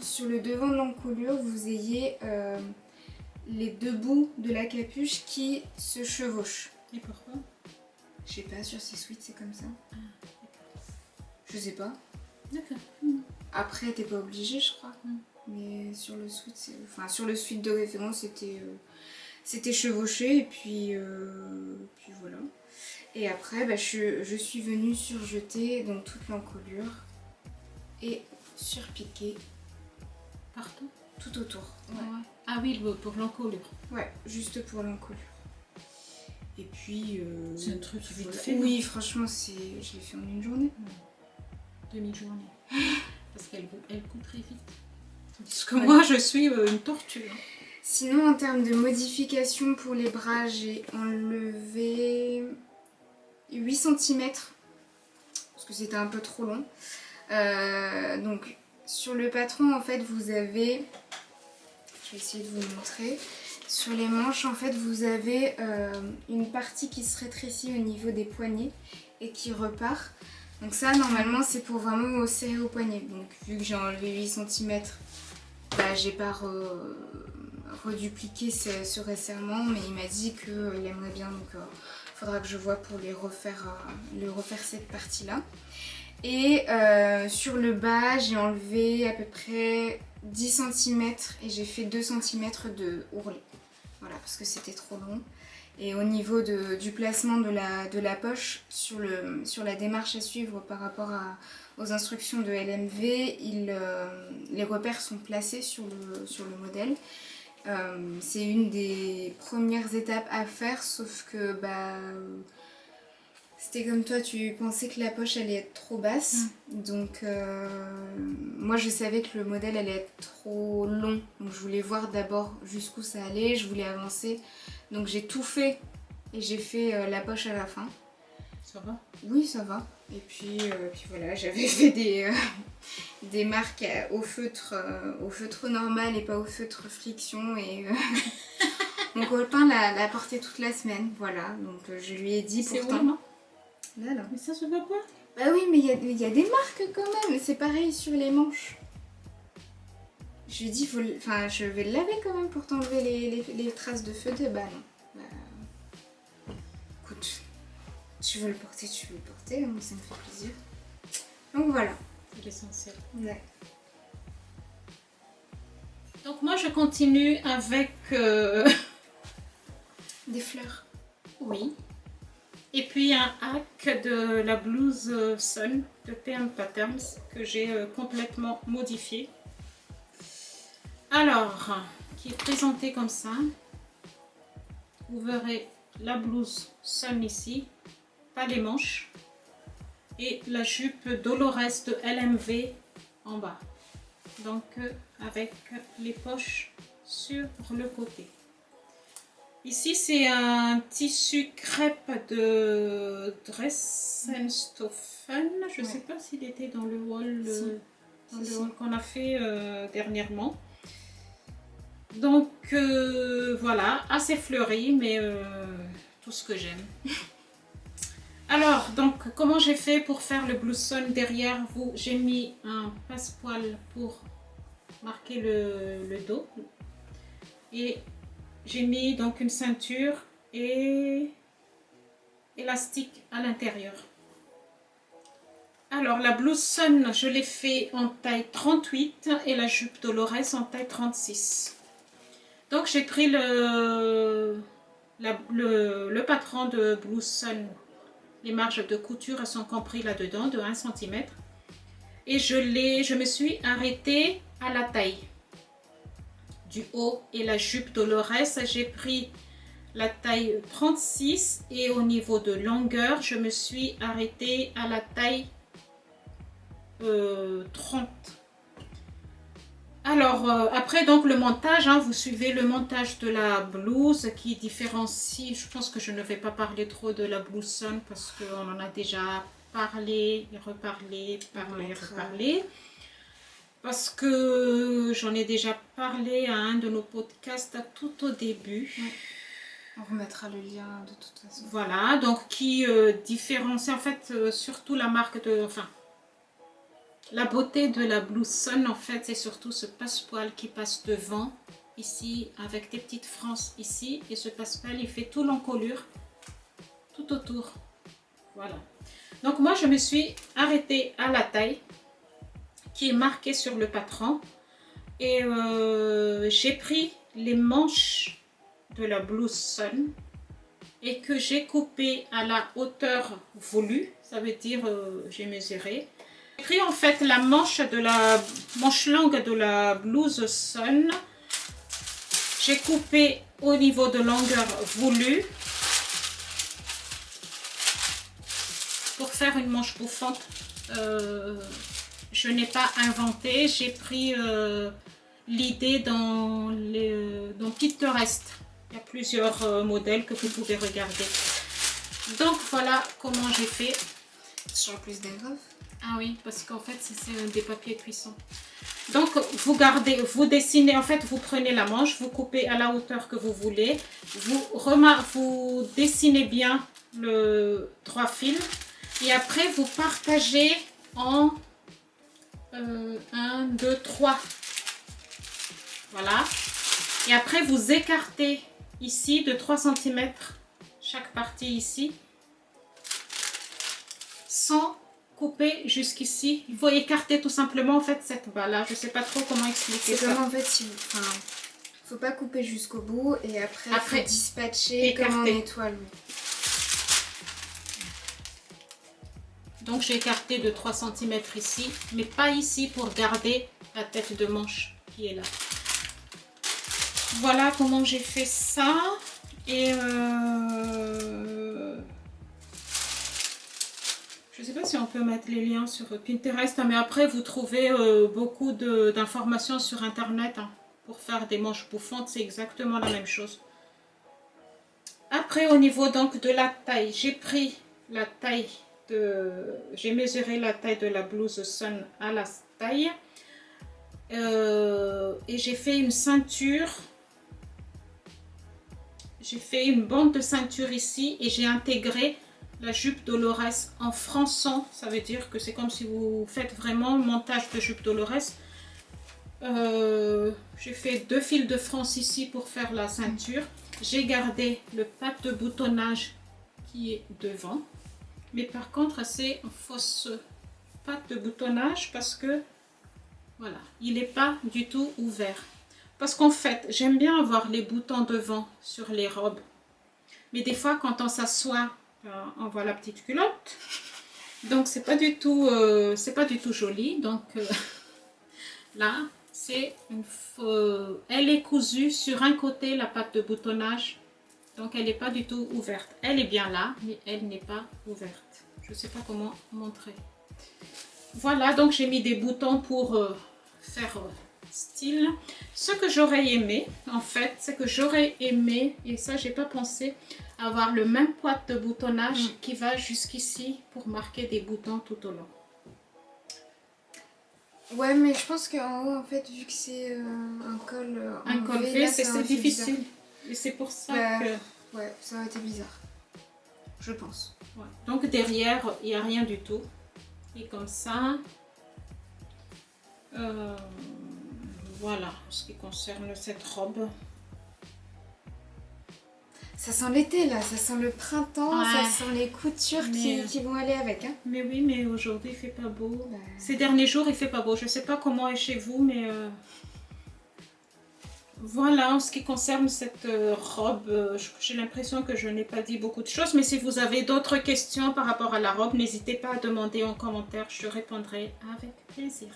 sur le devant de l'encolure, vous ayez les deux bouts de la capuche qui se chevauchent. Et pourquoi? Je sais pas, sur ces suites, c'est comme ça. Je sais pas. D'accord. Après, t'es pas obligé, je crois. Mais sur le suite, sur le suite de référence, c'était chevauché et puis voilà. Et après, bah, je suis venue surjeter donc toute l'encolure et surpiquer Partout? tout autour. Ouais. Ah oui, pour l'encolure. Ouais, juste pour l'encolure. Et puis... c'est un truc vite fait. Oui, franchement, je l'ai fait en une journée. Demi-journée. Parce qu'elle coud très vite. Parce que moi, je suis une tortue. Sinon, en termes de modification pour les bras, j'ai enlevé 8 cm. Parce que c'était un peu trop long. Donc, sur le patron, en fait, vous avez... Je vais essayer de vous montrer. Sur les manches, en fait, vous avez une partie qui se rétrécit au niveau des poignets et qui repart. Donc ça, normalement, c'est pour vraiment serrer au poignet. Donc, vu que j'ai enlevé 8 cm, bah, j'ai pas redupliqué ce resserrement, mais il m'a dit qu'il aimerait bien, donc il faudra que je vois pour refaire cette partie-là. Et sur le bas, j'ai enlevé à peu près 10 cm et j'ai fait 2 cm de ourlet. Voilà, parce que c'était trop long. Et au niveau du placement de la poche, sur la démarche à suivre par rapport aux instructions de LMV, les repères sont placés sur le modèle. C'est une des premières étapes à faire, sauf que c'était comme toi, tu pensais que la poche allait être trop basse. Donc moi je savais que le modèle allait être trop long. Donc je voulais voir d'abord jusqu'où ça allait, je voulais avancer. Donc j'ai tout fait et j'ai fait la poche à la fin. Ça va? Oui, ça va. Et puis voilà, j'avais fait des marques au feutre normal et pas au feutre friction. Et mon copain l'a porté toute la semaine. Voilà, donc je lui ai dit pourtant... Là, là. Mais ça se voit pas? Bah oui, mais il y a des marques quand même. C'est pareil sur les manches. Je lui ai dit, je vais le laver quand même pour t'enlever les traces de feutre. Bah non. Bah, écoute, tu veux le porter, moi ça me fait plaisir. Donc voilà. C'est l'essentiel. Ouais. Donc moi je continue avec... des fleurs. Oui. Et puis un hack de la blouse Sun de PM Patterns que j'ai complètement modifié. Alors, qui est présenté comme ça. Vous verrez la blouse Sun ici, pas les manches. Et la jupe Dolores de LMV en bas. Donc avec les poches sur le côté. Ici, c'est un tissu crêpe de Dressenstoffen. Je ne sais pas s'il était dans le haul, qu'on a fait dernièrement. Donc, voilà, assez fleuri, mais tout ce que j'aime. Alors, donc, comment j'ai fait pour faire le blouson derrière vous? J'ai mis un passepoil pour marquer le dos. Et j'ai mis donc une ceinture et élastique à l'intérieur. Alors la blouse Sun, je l'ai fait en taille 38 et la jupe Dolores en taille 36. Donc j'ai pris le patron de blouse Sun. Les marges de couture sont comprises là-dedans de 1 cm. Et je me suis arrêtée à la taille du haut et la jupe Dolores. J'ai pris la taille 36 et au niveau de longueur, je me suis arrêtée à la taille 30. Alors, après, donc le montage, hein, vous suivez le montage de la blouse qui différencie. Je pense que je ne vais pas parler trop de la blouse Sun parce qu'on en a déjà parlé, reparlé, parlé, reparlé. Parce que j'en ai déjà parlé à un de nos podcasts tout au début. Ouais. On remettra le lien de toute façon. Voilà, donc qui différencie en fait surtout la marque de... Enfin, la beauté de la blouse Sun, en fait, c'est surtout ce passepoil qui passe devant, ici, avec des petites franges ici. Et ce passepoil, il fait tout l'encolure, tout autour. Voilà. Donc moi, je me suis arrêtée à la taille qui est marquée sur le patron. Et j'ai pris les manches de la blouse Sun et que j'ai coupé à la hauteur voulue. Ça veut dire, j'ai mesuré. J'ai pris en fait la manche longue de la blouse Sun. J'ai coupé au niveau de longueur voulue pour faire une manche bouffante. Je n'ai pas inventé, j'ai pris l'idée dans Pinterest. Il y a plusieurs modèles que vous pouvez regarder. Donc voilà comment j'ai fait. Sur plus d'agrafes. Ah oui, parce qu'en fait, c'est des papiers cuisson. Donc, vous dessinez, en fait, vous prenez la manche, vous coupez à la hauteur que vous voulez. Vous dessinez bien le 3 fils. Et après, vous partagez en 1, 2, 3. Voilà. Et après, vous écartez ici de 3 cm chaque partie ici. Sans couper jusqu'ici. Il faut écarter tout simplement en fait cette bas là. Je sais pas trop comment expliquer ça. C'est comme en fait, faut pas couper jusqu'au bout et après faut dispatcher écarter. comme en étoile. Donc j'ai écarté de 3 cm ici, mais pas ici pour garder la tête de manche qui est là. Voilà comment j'ai fait ça. Et je ne sais pas si on peut mettre les liens sur Pinterest, mais après vous trouvez beaucoup d'informations sur internet hein, pour faire des manches bouffantes, c'est exactement la même chose. Après au niveau donc de la taille, j'ai pris la taille j'ai mesuré la taille de la blouse Sun à la taille et j'ai fait une ceinture. J'ai fait une bande de ceinture ici et j'ai intégré la jupe Dolores en fronçant. Ça veut dire que c'est comme si vous faites vraiment le montage de jupe Dolores. J'ai fait 2 fils de France ici pour faire la ceinture. J'ai gardé le pat de boutonnage qui est devant. Mais par contre, c'est une fausse patte de boutonnage parce que voilà, il n'est pas du tout ouvert. Parce qu'en fait, j'aime bien avoir les boutons devant sur les robes. Mais des fois, quand on s'assoit, on voit la petite culotte. Donc, c'est pas du tout joli. Donc, là, elle est cousue sur un côté, la patte de boutonnage. Donc, elle n'est pas du tout ouverte. Elle est bien là, mais elle n'est pas ouverte. Je ne sais pas comment montrer. Voilà, donc j'ai mis des boutons pour faire style. Ce que j'aurais aimé, en fait, c'est que j'aurais aimé, et ça, j'ai pas pensé, avoir le même poids de boutonnage qui va jusqu'ici pour marquer des boutons tout au long. Ouais, mais je pense qu'en haut, en fait, vu que c'est un col V, c'est difficile. Bizarre. Et c'est pour ça que... Ouais, ça aurait été bizarre. Je pense. Ouais. Donc derrière, il n'y a rien du tout. Et comme ça... voilà, ce qui concerne cette robe. Ça sent l'été là, ça sent le printemps, ouais. Ça sent les coutures qui vont aller avec. Hein. Mais oui, mais aujourd'hui il fait pas beau. Ces derniers jours il fait pas beau. Je sais pas comment est chez vous, mais Voilà, en ce qui concerne cette robe, j'ai l'impression que je n'ai pas dit beaucoup de choses, mais si vous avez d'autres questions par rapport à la robe, n'hésitez pas à demander en commentaire, je répondrai avec plaisir.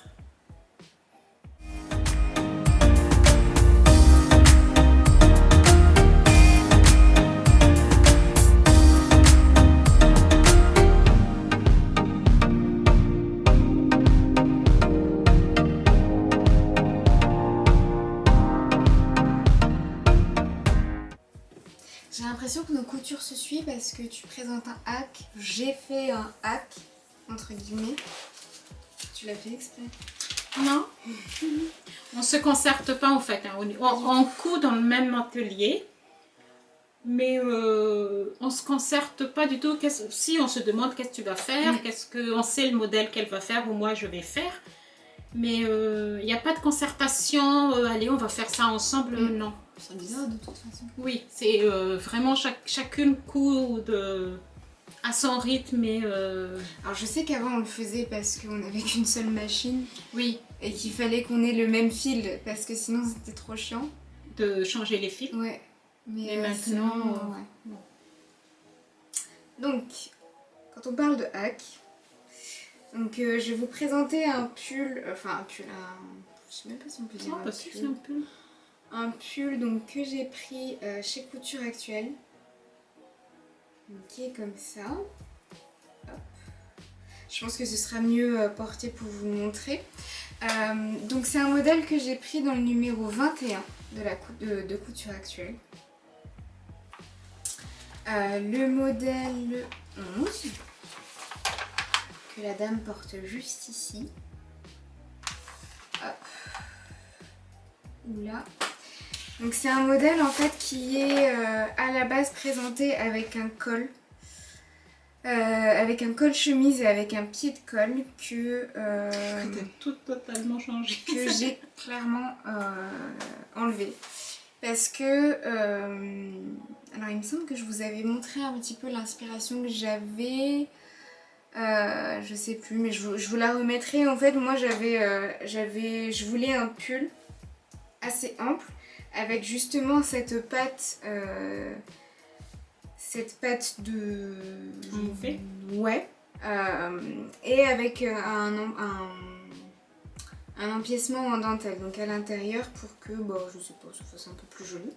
J'ai l'impression que nos coutures se suivent parce que tu présentes un hack, j'ai fait un hack, entre guillemets. Tu l'as fait exprès? Non, on ne se concerte pas en fait. Hein. On coud dans le même atelier, mais on ne se concerte pas du tout. Si on se demande qu'est-ce que tu vas faire, on sait le modèle qu'elle va faire ou moi je vais faire, mais il n'y a pas de concertation. Allez, on va faire ça ensemble. Non. C'est bizarre de toute façon. Oui, c'est vraiment chacune coude à son rythme. Alors je sais qu'avant on le faisait parce qu'on n'avait qu'une seule machine. Oui. Et qu'il fallait qu'on ait le même fil parce que sinon c'était trop chiant. De changer les fils. Ouais. Mais maintenant... ouais. Bon. Donc, quand on parle de hack, donc je vais vous présenter un pull, je sais même pas si on peut dire un pull. Un pull donc, que j'ai pris chez Couture Actuelle, qui est comme ça. Hop. Je pense que ce sera mieux porté pour vous montrer. Donc c'est un modèle que j'ai pris dans le numéro 21 de Couture Actuelle. Le modèle 11, que la dame porte juste ici. Hop. Oula. Donc c'est un modèle en fait qui est à la base présenté avec un col. Avec un col chemise et avec un pied de colle que t'as tout totalement changé. Que j'ai clairement enlevé. Parce que alors il me semble que je vous avais montré un petit peu l'inspiration que j'avais. Je sais plus, mais je vous la remettrai. En fait, moi je voulais un pull assez ample avec justement cette patte de... Mouffée. Ouais. Et avec un empiècement en dentelle, donc à l'intérieur pour que, je sais pas, ça fasse un peu plus joli.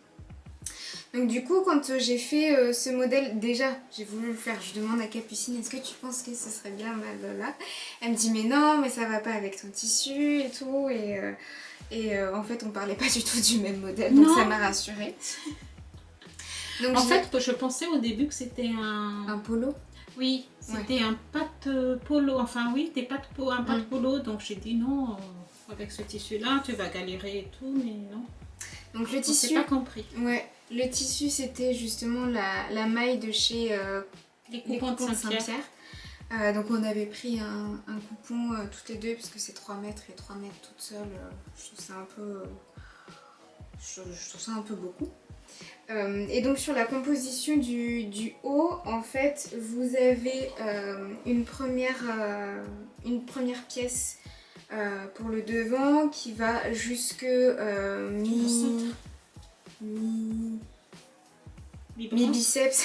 Donc du coup, quand j'ai fait ce modèle, déjà, j'ai voulu le faire. Je demande à Capucine, est-ce que tu penses que ce serait bien, blablabla. Elle me dit, mais non, mais ça va pas avec ton tissu et tout. Et en fait, on parlait pas du tout du même modèle, donc ça m'a rassurée. Donc, en fait, je pensais au début que c'était un polo. Oui, c'était un pâte polo, enfin oui, un pâte polo. Donc j'ai dit non, avec ce tissu-là, tu vas galérer et tout, mais non. Donc le tissu, pas compris. Ouais, le tissu c'était justement la maille de chez les coupons de Saint-Pierre. Donc on avait pris un coupon toutes les deux parce que c'est 3 mètres et 3 mètres toute seule. Je trouve ça un peu beaucoup. Et donc sur la composition du haut, en fait, vous avez une première pièce pour le devant qui va jusque mi-biceps.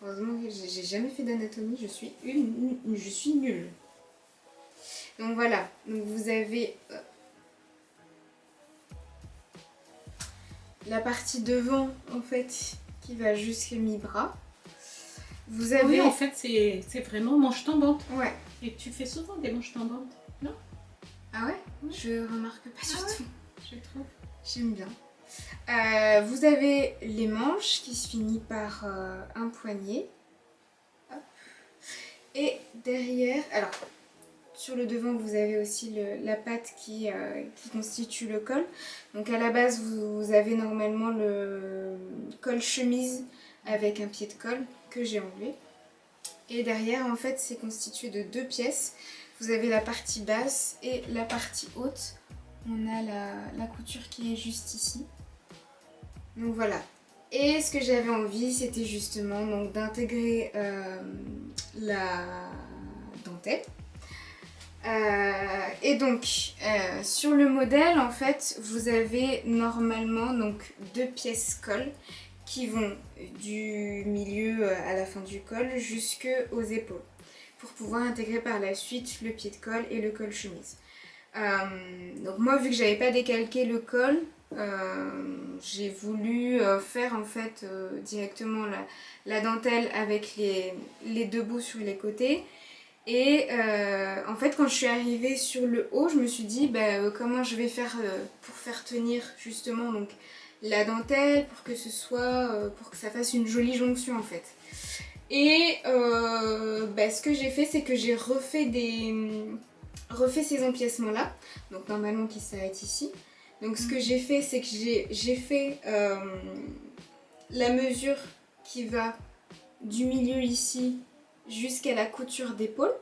Heureusement que j'ai jamais fait d'anatomie, je suis nulle. Donc voilà, donc vous avez la partie devant en fait qui va jusqu'à mi-bras. Vous avez... Oui, en fait c'est vraiment manche tombante. Ouais. Et tu fais souvent des manches tombantes, non? Ah ouais? Je remarque pas du tout. Je trouve. J'aime bien. Vous avez les manches qui se finissent par un poignet. Hop. Et derrière, alors sur le devant vous avez aussi la patte qui constitue le col. Donc à la base vous avez normalement le col chemise avec un pied de colle que j'ai enlevé. Et derrière en fait c'est constitué de 2 pièces. Vous avez la partie basse et la partie haute. On a la couture qui est juste ici. Donc voilà. Et ce que j'avais envie, c'était justement donc d'intégrer la dentelle. Et donc, sur le modèle, en fait, vous avez normalement donc 2 pièces colle qui vont du milieu à la fin du col jusqu'aux épaules pour pouvoir intégrer par la suite le pied de col et le col chemise. Donc moi, vu que j'avais pas décalqué le col, j'ai voulu faire en fait directement la dentelle avec les 2 bouts sur les côtés. Et en fait, quand je suis arrivée sur le haut, je me suis dit comment je vais faire pour faire tenir justement donc la dentelle pour que ce soit pour que ça fasse une jolie jonction en fait. Et ce que j'ai fait, c'est que j'ai refait ces empiècements là, donc normalement qui s'arrêtent ici. Donc ce que j'ai fait, c'est que j'ai fait la mesure qui va du milieu ici jusqu'à la couture d'épaule.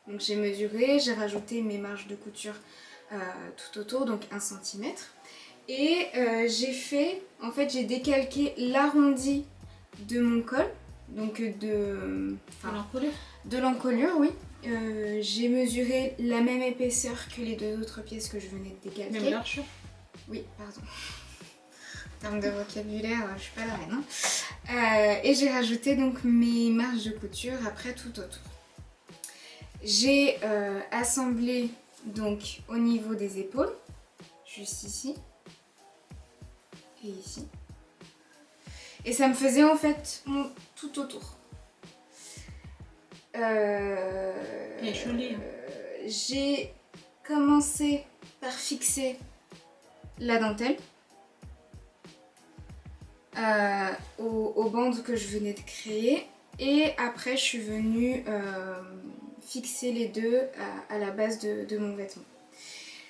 Donc j'ai mesuré, j'ai rajouté mes marges de couture tout autour, donc 1 cm. Et j'ai décalqué l'arrondi de mon col, donc de l'encolure, oui. J'ai mesuré la même épaisseur que les 2 autres pièces que je venais de décalquer. Même largeur. Oui, pardon. En termes de vocabulaire, je suis pas la reine. Hein. Et j'ai rajouté donc mes marges de couture après tout autour. J'ai assemblé donc au niveau des épaules, juste ici et ici. Et ça me faisait en fait tout autour. Et joli. J'ai commencé par fixer la dentelle aux bandes que je venais de créer. Et après, je suis venue fixer les 2 à la base de mon vêtement.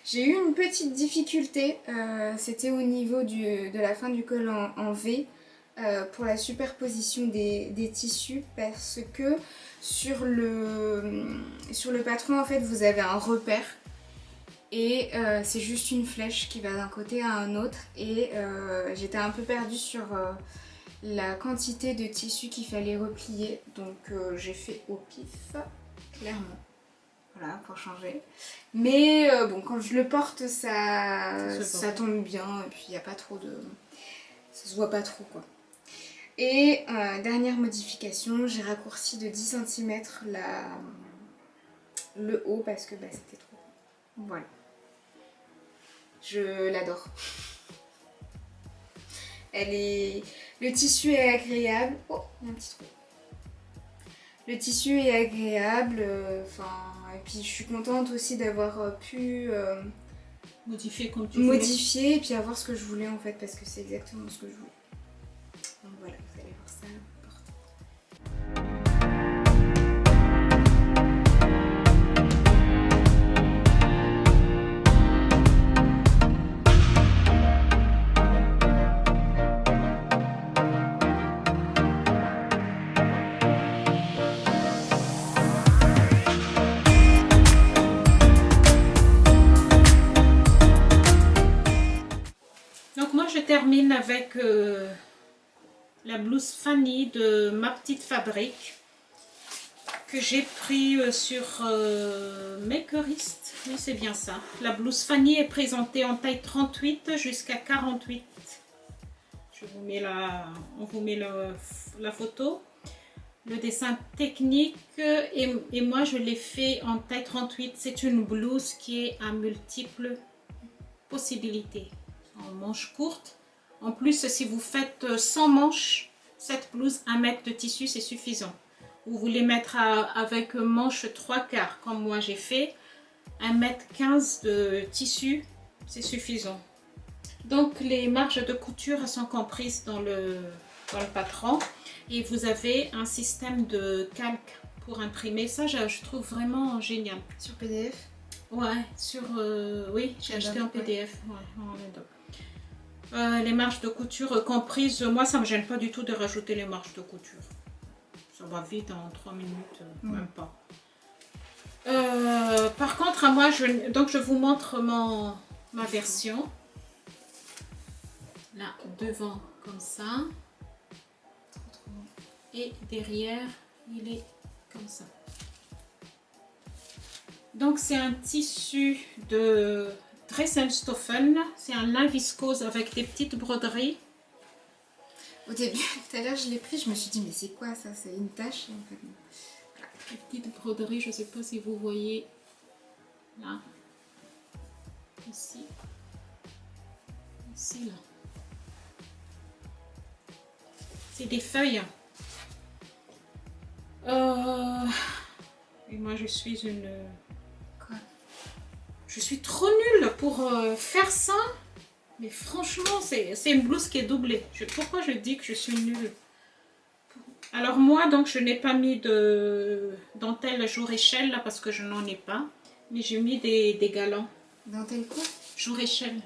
J'ai eu une petite difficulté, c'était au niveau de la fin du col en V, pour la superposition des tissus, parce que sur le patron, en fait, vous avez un repère. Et c'est juste une flèche qui va d'un côté à un autre. Et j'étais un peu perdue sur la quantité de tissu qu'il fallait replier. Donc j'ai fait au pif, clairement. Voilà, pour changer. Mais bon, quand je le porte, ça tombe bien. Et puis il n'y a pas trop de... Ça se voit pas trop, quoi. Et dernière modification, j'ai raccourci de 10 cm le haut parce que c'était trop. Voilà. Je l'adore. Le tissu est agréable. Oh, il y a un petit trou. Le tissu est agréable. Et puis je suis contente aussi d'avoir pu modifier comme tu modifier et puis avoir ce que je voulais en fait, parce que c'est exactement ce que je voulais. Donc voilà, vous allez voir ça. Donc moi je termine avec la blouse Fanny de Ma Petite Fabrique que j'ai pris sur Makerist. Oui, c'est bien ça. La blouse Fanny est présentée en taille 38 jusqu'à 48. On vous met la photo. Le dessin technique et moi je l'ai fait en taille 38. C'est une blouse qui est à multiples possibilités. En manches courtes. En plus, si vous faites sans manches, cette blouse, 1 mètre de tissu, c'est suffisant. Vous voulez mettre avec manche 3/4, comme moi j'ai fait, 1,15 m de tissu, c'est suffisant. Donc, les marges de couture sont comprises dans le patron. Et vous avez un système de calque pour imprimer. Ça, je trouve vraiment génial. Sur PDF? Ouais, oui, j'ai acheté en PDF. Ouais, les marges de couture comprises, moi ça me gêne pas du tout de rajouter les marges de couture. Ça va vite en 3 minutes, même pas. Par contre, moi, je vous montre ma version. Là, devant, comme ça. Et derrière, il est comme ça. Donc c'est un tissu de Dressenstoffen. C'est un lin viscose avec des petites broderies. Au début, tout à l'heure, je l'ai pris, je me suis dit, mais c'est quoi ça? C'est une tache en fait. Des petites broderies, je ne sais pas si vous voyez là. Ici. Ici, là. C'est des feuilles. Et moi, je suis une... Quoi? Je suis trop nulle pour faire ça. Mais franchement, c'est une blouse qui est doublée. Pourquoi je dis que je suis nulle? Alors moi, donc, je n'ai pas mis de dentelle jour échelle, là, parce que je n'en ai pas. Mais j'ai mis des galants. Dentelle quoi? Jour échelle.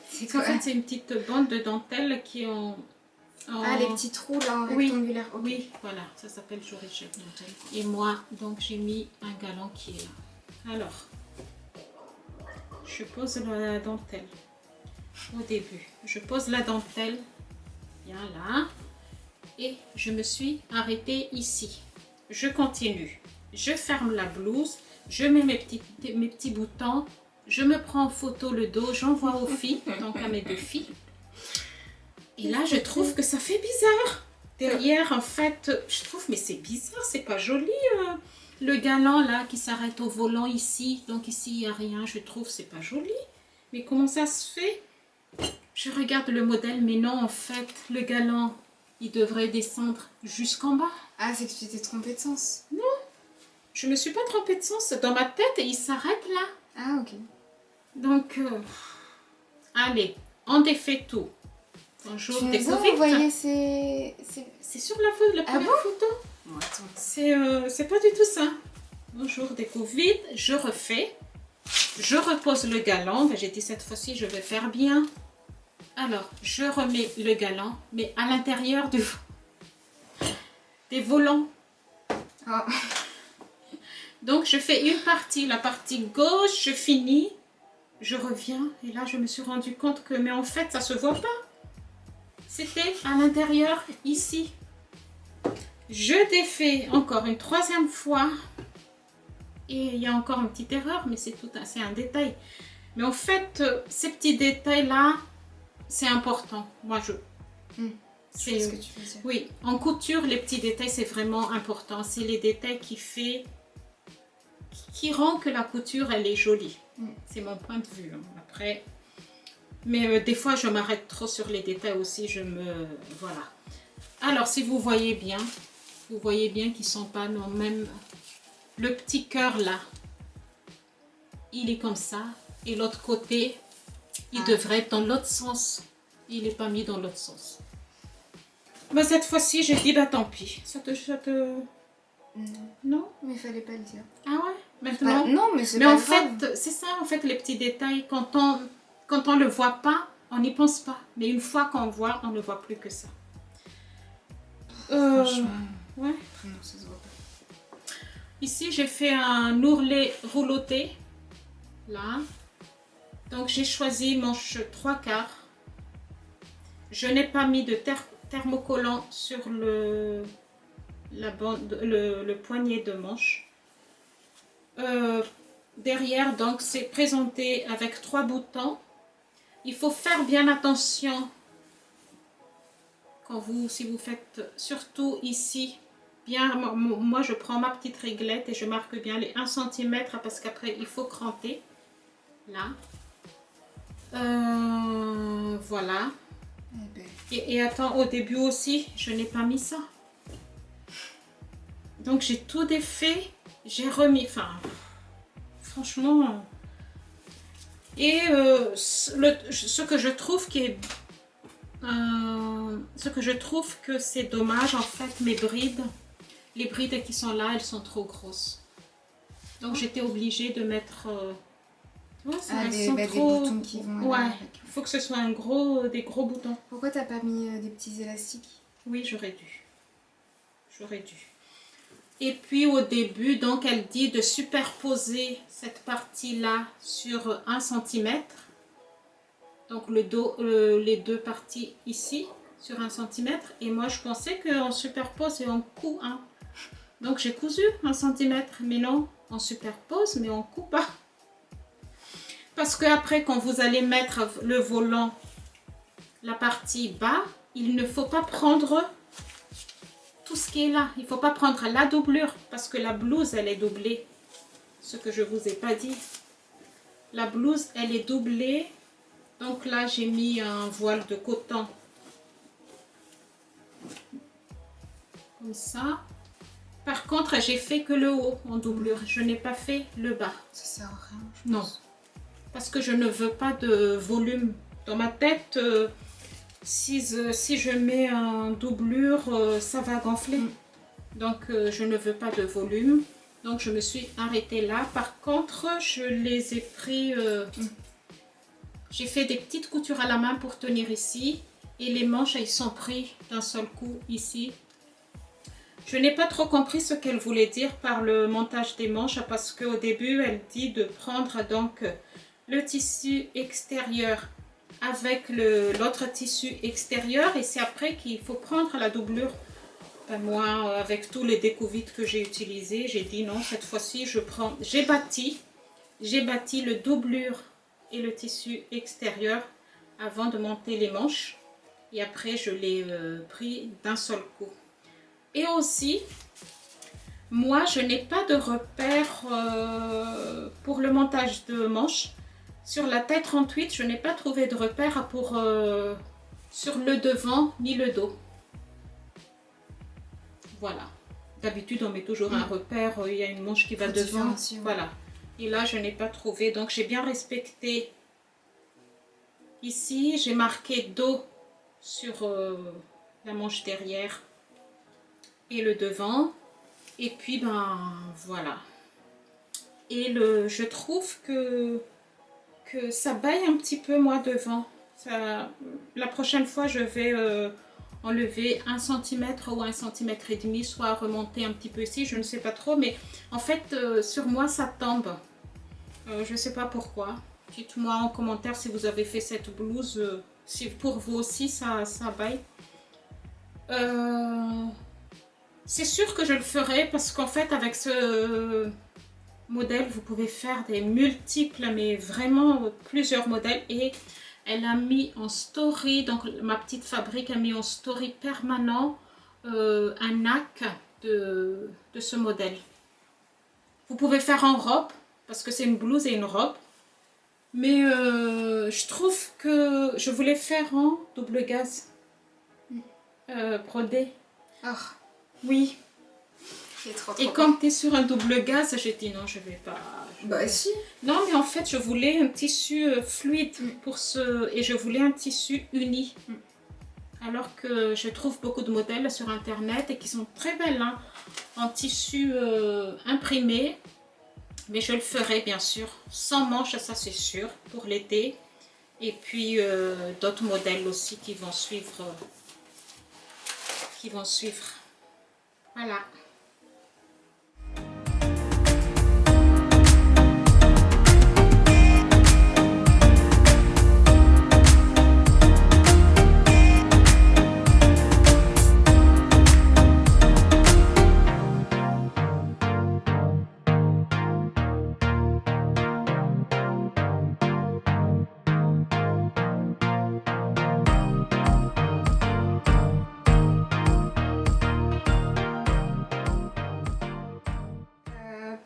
C'est quoi? En fait, c'est une petite bande de dentelle qui est en... Ah, les petits trous là, en Oui, rectangulaire. Okay. oui, voilà, ça s'appelle jour échelle dentelle. Et moi, donc, j'ai mis un galant qui est là. Alors, je pose la dentelle. Au début, je pose la dentelle, bien là, et je me suis arrêtée ici. Je continue, je ferme la blouse, je mets mes petits boutons, je me prends en photo le dos, j'envoie aux filles, donc à mes deux filles. Et là, je trouve que ça fait bizarre. Derrière, en fait, je trouve, mais c'est bizarre, c'est pas joli. Le galant là qui s'arrête au volant ici, donc ici il n'y a rien, je trouve, c'est pas joli. Mais comment ça se fait? Je regarde le modèle, mais non, en fait, le galant, il devrait descendre jusqu'en bas. Ah, c'est que tu t'es trompée de sens. Non, je me suis pas trompée de sens. Dans ma tête, il s'arrête là. Ah, ok. Donc, allez, on défait tout. Bonjour, tu nous as découverte. envoyé C'est sur la Ah première bon? photo. Bon, attends. C'est pas du tout ça. Bonjour, découverte. Je refais. Je repose le galant. Ben, j'ai dit cette fois-ci, je vais faire bien. Alors, je remets le galant, mais à l'intérieur des volants. Oh. Donc, je fais une partie, la partie gauche, je finis, je reviens, et là, je me suis rendu compte que, mais en fait, ça se voit pas. C'était à l'intérieur, ici. Je défais encore une troisième fois, et il y a encore une petite erreur, mais c'est un détail. Mais en fait, ces petits détails-là, c'est important. Moi, C'est ce que tu faisais. Oui, en couture, les petits détails, c'est vraiment important. C'est les détails qui rend que la couture, elle est jolie. C'est mon point de vue. Hein. Après, mais des fois, je m'arrête trop sur les détails aussi. Voilà. Alors, si vous voyez bien qu'ils sont pas non même. Le petit cœur là, il est comme ça, et l'autre côté, il devrait être dans l'autre sens. Il n'est pas mis dans l'autre sens. Mais cette fois-ci, j'ai dit, bah tant pis. Ça te... Non? Mais il fallait pas le dire. Ah ouais? Maintenant? Bah, non, mais c'est Mais pas en grave. fait, c'est ça, en fait, les petits détails. Quand on le voit pas, on n'y pense pas. Mais une fois qu'on voit, on ne voit plus que ça. Franchement. Ouais. Non, ça se voit pas. Ici, j'ai fait un ourlet rouloté. Là. Donc, j'ai choisi manche 3/4. Je n'ai pas mis de thermocollant sur le poignet de manche. Derrière, donc, c'est présenté avec 3 boutons. Il faut faire bien attention si vous faites, surtout ici, bien, moi je prends ma petite réglette et je marque bien les 1 cm parce qu'après il faut cranter. Là. Voilà. Et attends, au début aussi, je n'ai pas mis ça. Donc j'ai tout défait, j'ai remis, enfin, franchement. Et ce que je trouve que c'est dommage, en fait, les brides qui sont là, elles sont trop grosses. Donc j'étais obligée de mettre. Des boutons qui vont. Ouais, il faut que ce soit des gros boutons. Pourquoi t'as pas mis des petits élastiques? Oui, j'aurais dû. Et puis au début, donc elle dit de superposer cette partie-là sur 1 cm. Donc les deux parties ici sur 1 cm. Et moi je pensais qu'on superpose et on coud. Hein. Donc j'ai cousu 1 cm, mais non, on superpose, mais on coupe pas. Parce que après, quand vous allez mettre le volant, la partie bas, il ne faut pas prendre tout ce qui est là. Il ne faut pas prendre la doublure, parce que la blouse, elle est doublée. Ce que je vous ai pas dit. La blouse, elle est doublée. Donc là, j'ai mis un voile de coton. Comme ça. Par contre, j'ai fait que le haut en doublure. Je n'ai pas fait le bas. Ça sert à rien, je Non. pense. Parce que je ne veux pas de volume. Dans ma tête, si je mets un doublure, ça va gonfler. Donc, je ne veux pas de volume. Donc, je me suis arrêtée là. Par contre, je les ai pris... J'ai fait des petites coutures à la main pour tenir ici. Et les manches, elles sont prises d'un seul coup ici. Je n'ai pas trop compris ce qu'elle voulait dire par le montage des manches. Parce qu'au début, elle dit de prendre donc le tissu extérieur avec l'autre tissu extérieur. Et c'est après qu'il faut prendre la doublure. Ben moi, avec tous les découvertes que j'ai utilisés, j'ai dit non, cette fois-ci, je prends... J'ai bâti le doublure et le tissu extérieur avant de monter les manches. Et après, je l'ai pris d'un seul coup. Et aussi, moi, je n'ai pas de repère pour le montage de manches. Sur la taille 38, je n'ai pas trouvé de repère pour, sur le devant ni le dos. Voilà. D'habitude, on met toujours un repère. Il y a une manche qui va devant. Voilà. Et là, je n'ai pas trouvé. Donc, j'ai bien respecté. Ici, j'ai marqué dos sur la manche derrière et le devant. Et puis, ben, voilà. Et je trouve que ça baille un petit peu, moi, devant. Ça, la prochaine fois, je vais... enlever 1 cm ou 1 cm et demi, soit remonter un petit peu ici, je ne sais pas trop, mais en fait sur moi ça tombe, je ne sais pas pourquoi. Dites-moi en commentaire si vous avez fait cette blouse, si pour vous aussi ça baille. C'est sûr que je le ferai parce qu'en fait avec ce modèle vous pouvez faire des multiples, mais vraiment plusieurs modèles. Et elle a mis en story, donc ma petite fabrique a mis en story permanent un nac de ce modèle. Vous pouvez faire en robe, parce que c'est une blouse et une robe. Mais je trouve que je voulais faire en double gaze brodé. Oh. Oui. Trop, et comme tu es sur un double gaze, j'ai dit non, je vais pas. Bah si. Non, mais en fait, je voulais un tissu fluide pour ce... Et je voulais un tissu uni. Alors que je trouve beaucoup de modèles sur internet et qui sont très belles, hein, en tissu imprimé. Mais je le ferai bien sûr sans manches, ça c'est sûr, pour l'été. Et puis d'autres modèles aussi qui vont suivre. Voilà.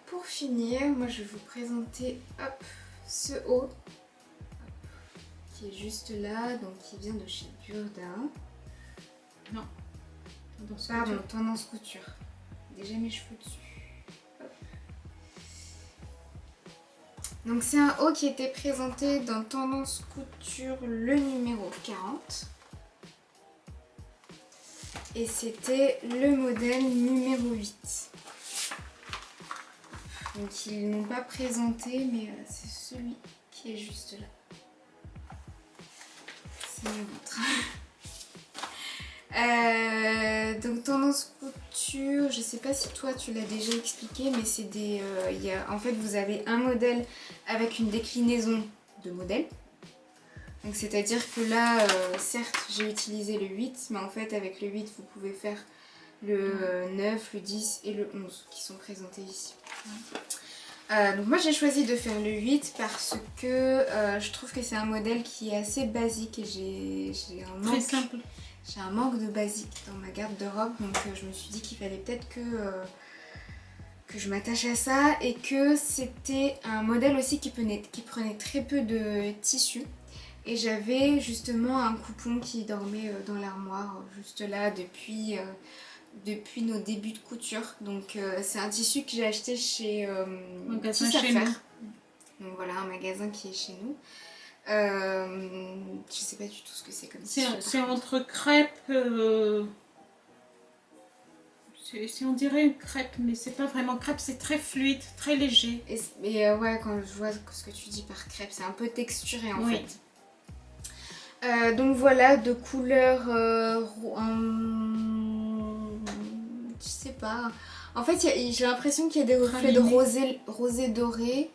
Pour finir, moi je vais vous présenter ce haut qui est juste là, donc qui vient de chez Burda. Non. Pardon, Tendance Couture. Déjà mes cheveux dessus. Hop. Donc c'est un haut qui était présenté dans Tendance Couture le numéro 40. Et c'était le modèle numéro 8. Donc ils n'ont pas présenté, mais c'est celui qui est juste là. C'est une montre. Donc Tendance Couture, je sais pas si toi tu l'as déjà expliqué, mais c'est des... en fait vous avez un modèle avec une déclinaison de modèles. Donc c'est-à-dire que là, certes j'ai utilisé le 8, mais en fait avec le 8 vous pouvez faire le 9, le 10 et le 11 qui sont présentés ici. Donc moi j'ai choisi de faire le 8 parce que je trouve que c'est un modèle qui est assez basique et j'ai un manque de basique dans ma garde de robes, donc je me suis dit qu'il fallait peut-être que je m'attache à ça et que c'était un modèle aussi qui prenait très peu de tissu. Et j'avais justement un coupon qui dormait dans l'armoire juste là depuis nos débuts de couture. Donc c'est un tissu que j'ai acheté chez Magasin Tisse à chez Faire. nous. Donc voilà, un magasin qui est chez nous. Je sais pas du tout ce que c'est comme tissu. C'est entre crêpe... on dirait une crêpe, mais c'est pas vraiment crêpe, c'est très fluide, très léger. Et ouais, quand je vois ce que tu dis par crêpe, c'est un peu texturé en fait. Donc voilà, de couleur je sais pas. En fait, j'ai l'impression qu'il y a des reflets de rosé doré,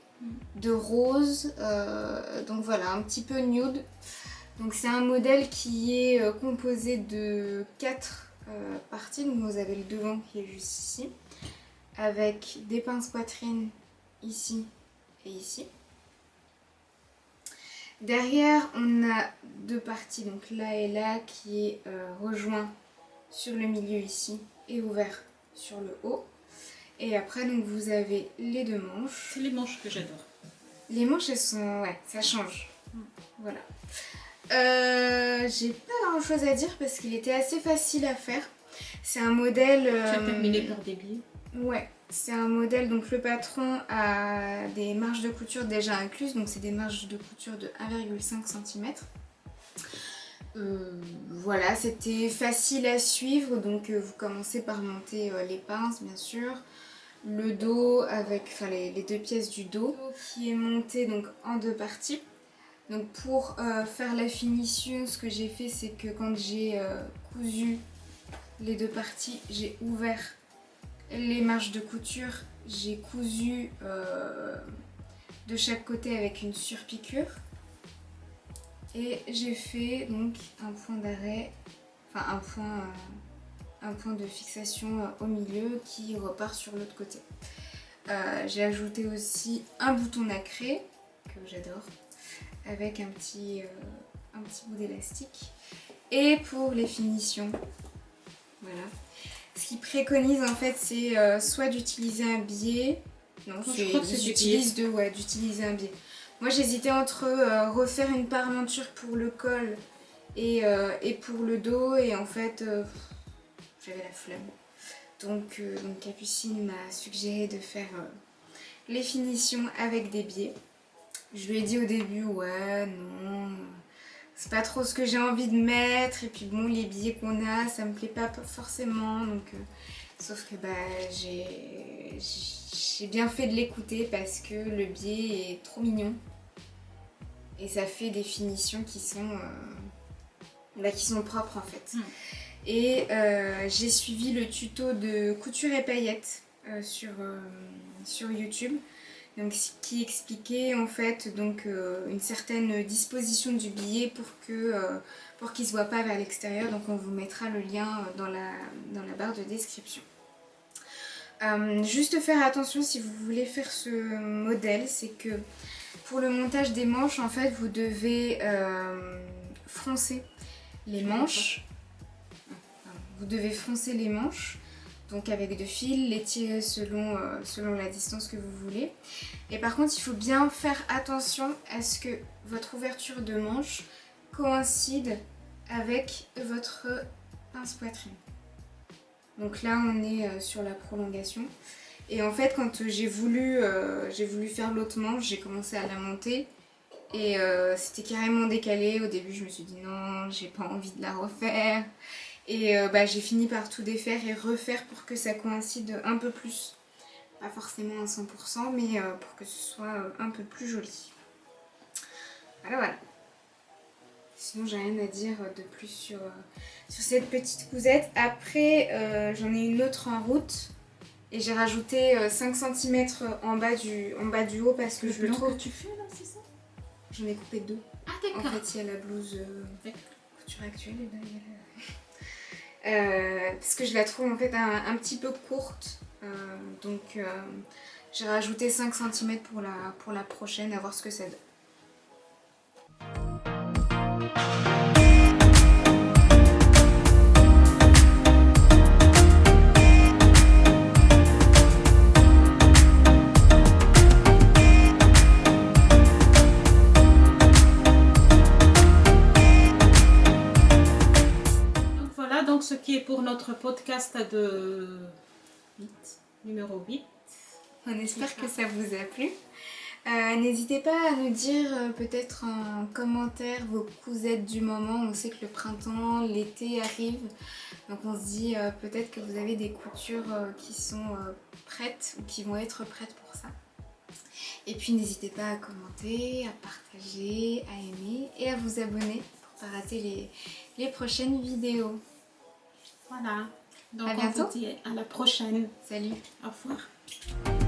de rose. Donc voilà, un petit peu nude. Donc c'est un modèle qui est composé de 4 parties. Donc vous avez le devant qui est juste ici, avec des pinces poitrine ici et ici. Derrière, on a 2 parties, donc là et là, qui est rejoint sur le milieu ici et ouvert sur le haut. Et après, donc vous avez les 2 manches. C'est les manches que j'adore. Les manches, elles sont... ouais, ça change. Voilà. J'ai pas grand chose à dire parce qu'il était assez facile à faire. C'est un modèle... Tu as terminé par des billes. Ouais. C'est un modèle, donc le patron a des marges de couture déjà incluses, donc c'est des marges de couture de 1,5 cm. Voilà, c'était facile à suivre, donc vous commencez par monter les pinces bien sûr, le dos avec les 2 pièces du dos qui est monté donc en 2 parties. Donc pour faire la finition, ce que j'ai fait c'est que quand j'ai cousu les 2 parties, j'ai ouvert les marges de couture, j'ai cousu de chaque côté avec une surpiqûre et j'ai fait donc un point d'arrêt, enfin un point de fixation au milieu qui repart sur l'autre côté. J'ai ajouté aussi un bouton nacré que j'adore avec un petit bout d'élastique. Et pour les finitions, voilà. Ce qu'ils préconisent en fait, c'est soit d'utiliser un biais. Non, d'utiliser un biais. Moi j'hésitais entre refaire une parementure pour le col et pour le dos, et en fait j'avais la flemme. Donc Capucine m'a suggéré de faire les finitions avec des biais. Je lui ai dit au début, ouais, non, c'est pas trop ce que j'ai envie de mettre, et puis bon, les billets qu'on a, ça me plaît pas forcément, donc sauf que j'ai bien fait de l'écouter parce que le billet est trop mignon et ça fait des finitions qui sont propres en fait. Et j'ai suivi le tuto de couture et paillettes sur YouTube. Donc, qui expliquait en fait donc, une certaine disposition du billet pour qu'il ne se voit pas vers l'extérieur. Donc on vous mettra le lien dans la barre de description. Juste faire attention si vous voulez faire ce modèle, c'est que pour le montage des manches, en fait, vous devez froncer les manches. Vous devez froncer les manches. Donc avec 2 fils, les tirer selon la distance que vous voulez. Et par contre, il faut bien faire attention à ce que votre ouverture de manche coïncide avec votre pince poitrine. Donc là, on est sur la prolongation. Et en fait, quand j'ai voulu faire l'autre manche, j'ai commencé à la monter. Et c'était carrément décalé. Au début, je me suis dit non, j'ai pas envie de la refaire. Et j'ai fini par tout défaire et refaire pour que ça coïncide un peu plus. Pas forcément à 100%, mais pour que ce soit un peu plus joli. Voilà. Sinon, j'ai rien à dire de plus sur cette petite cousette. Après, j'en ai une autre en route. Et j'ai rajouté 5 cm en bas du haut parce que je le trouve... que tu fais là, c'est ça? J'en ai coupé 2. Ah d'accord. En fait, il y a la blouse couture actuelle et là, il y a parce que je la trouve en fait un petit peu courte. Donc j'ai rajouté 5 cm pour la prochaine, à voir ce que ça donne. Donc ce qui est pour notre podcast numéro 8. On espère que ça vous a plu. N'hésitez pas à nous dire peut-être en commentaire vos cousettes du moment. On sait que le printemps, l'été arrive. Donc on se dit peut-être que vous avez des coutures qui sont prêtes ou qui vont être prêtes pour ça. Et puis n'hésitez pas à commenter, à partager, à aimer et à vous abonner pour ne pas rater les prochaines vidéos. Voilà. Donc à bientôt. On vous dit à la prochaine. Salut. Au revoir.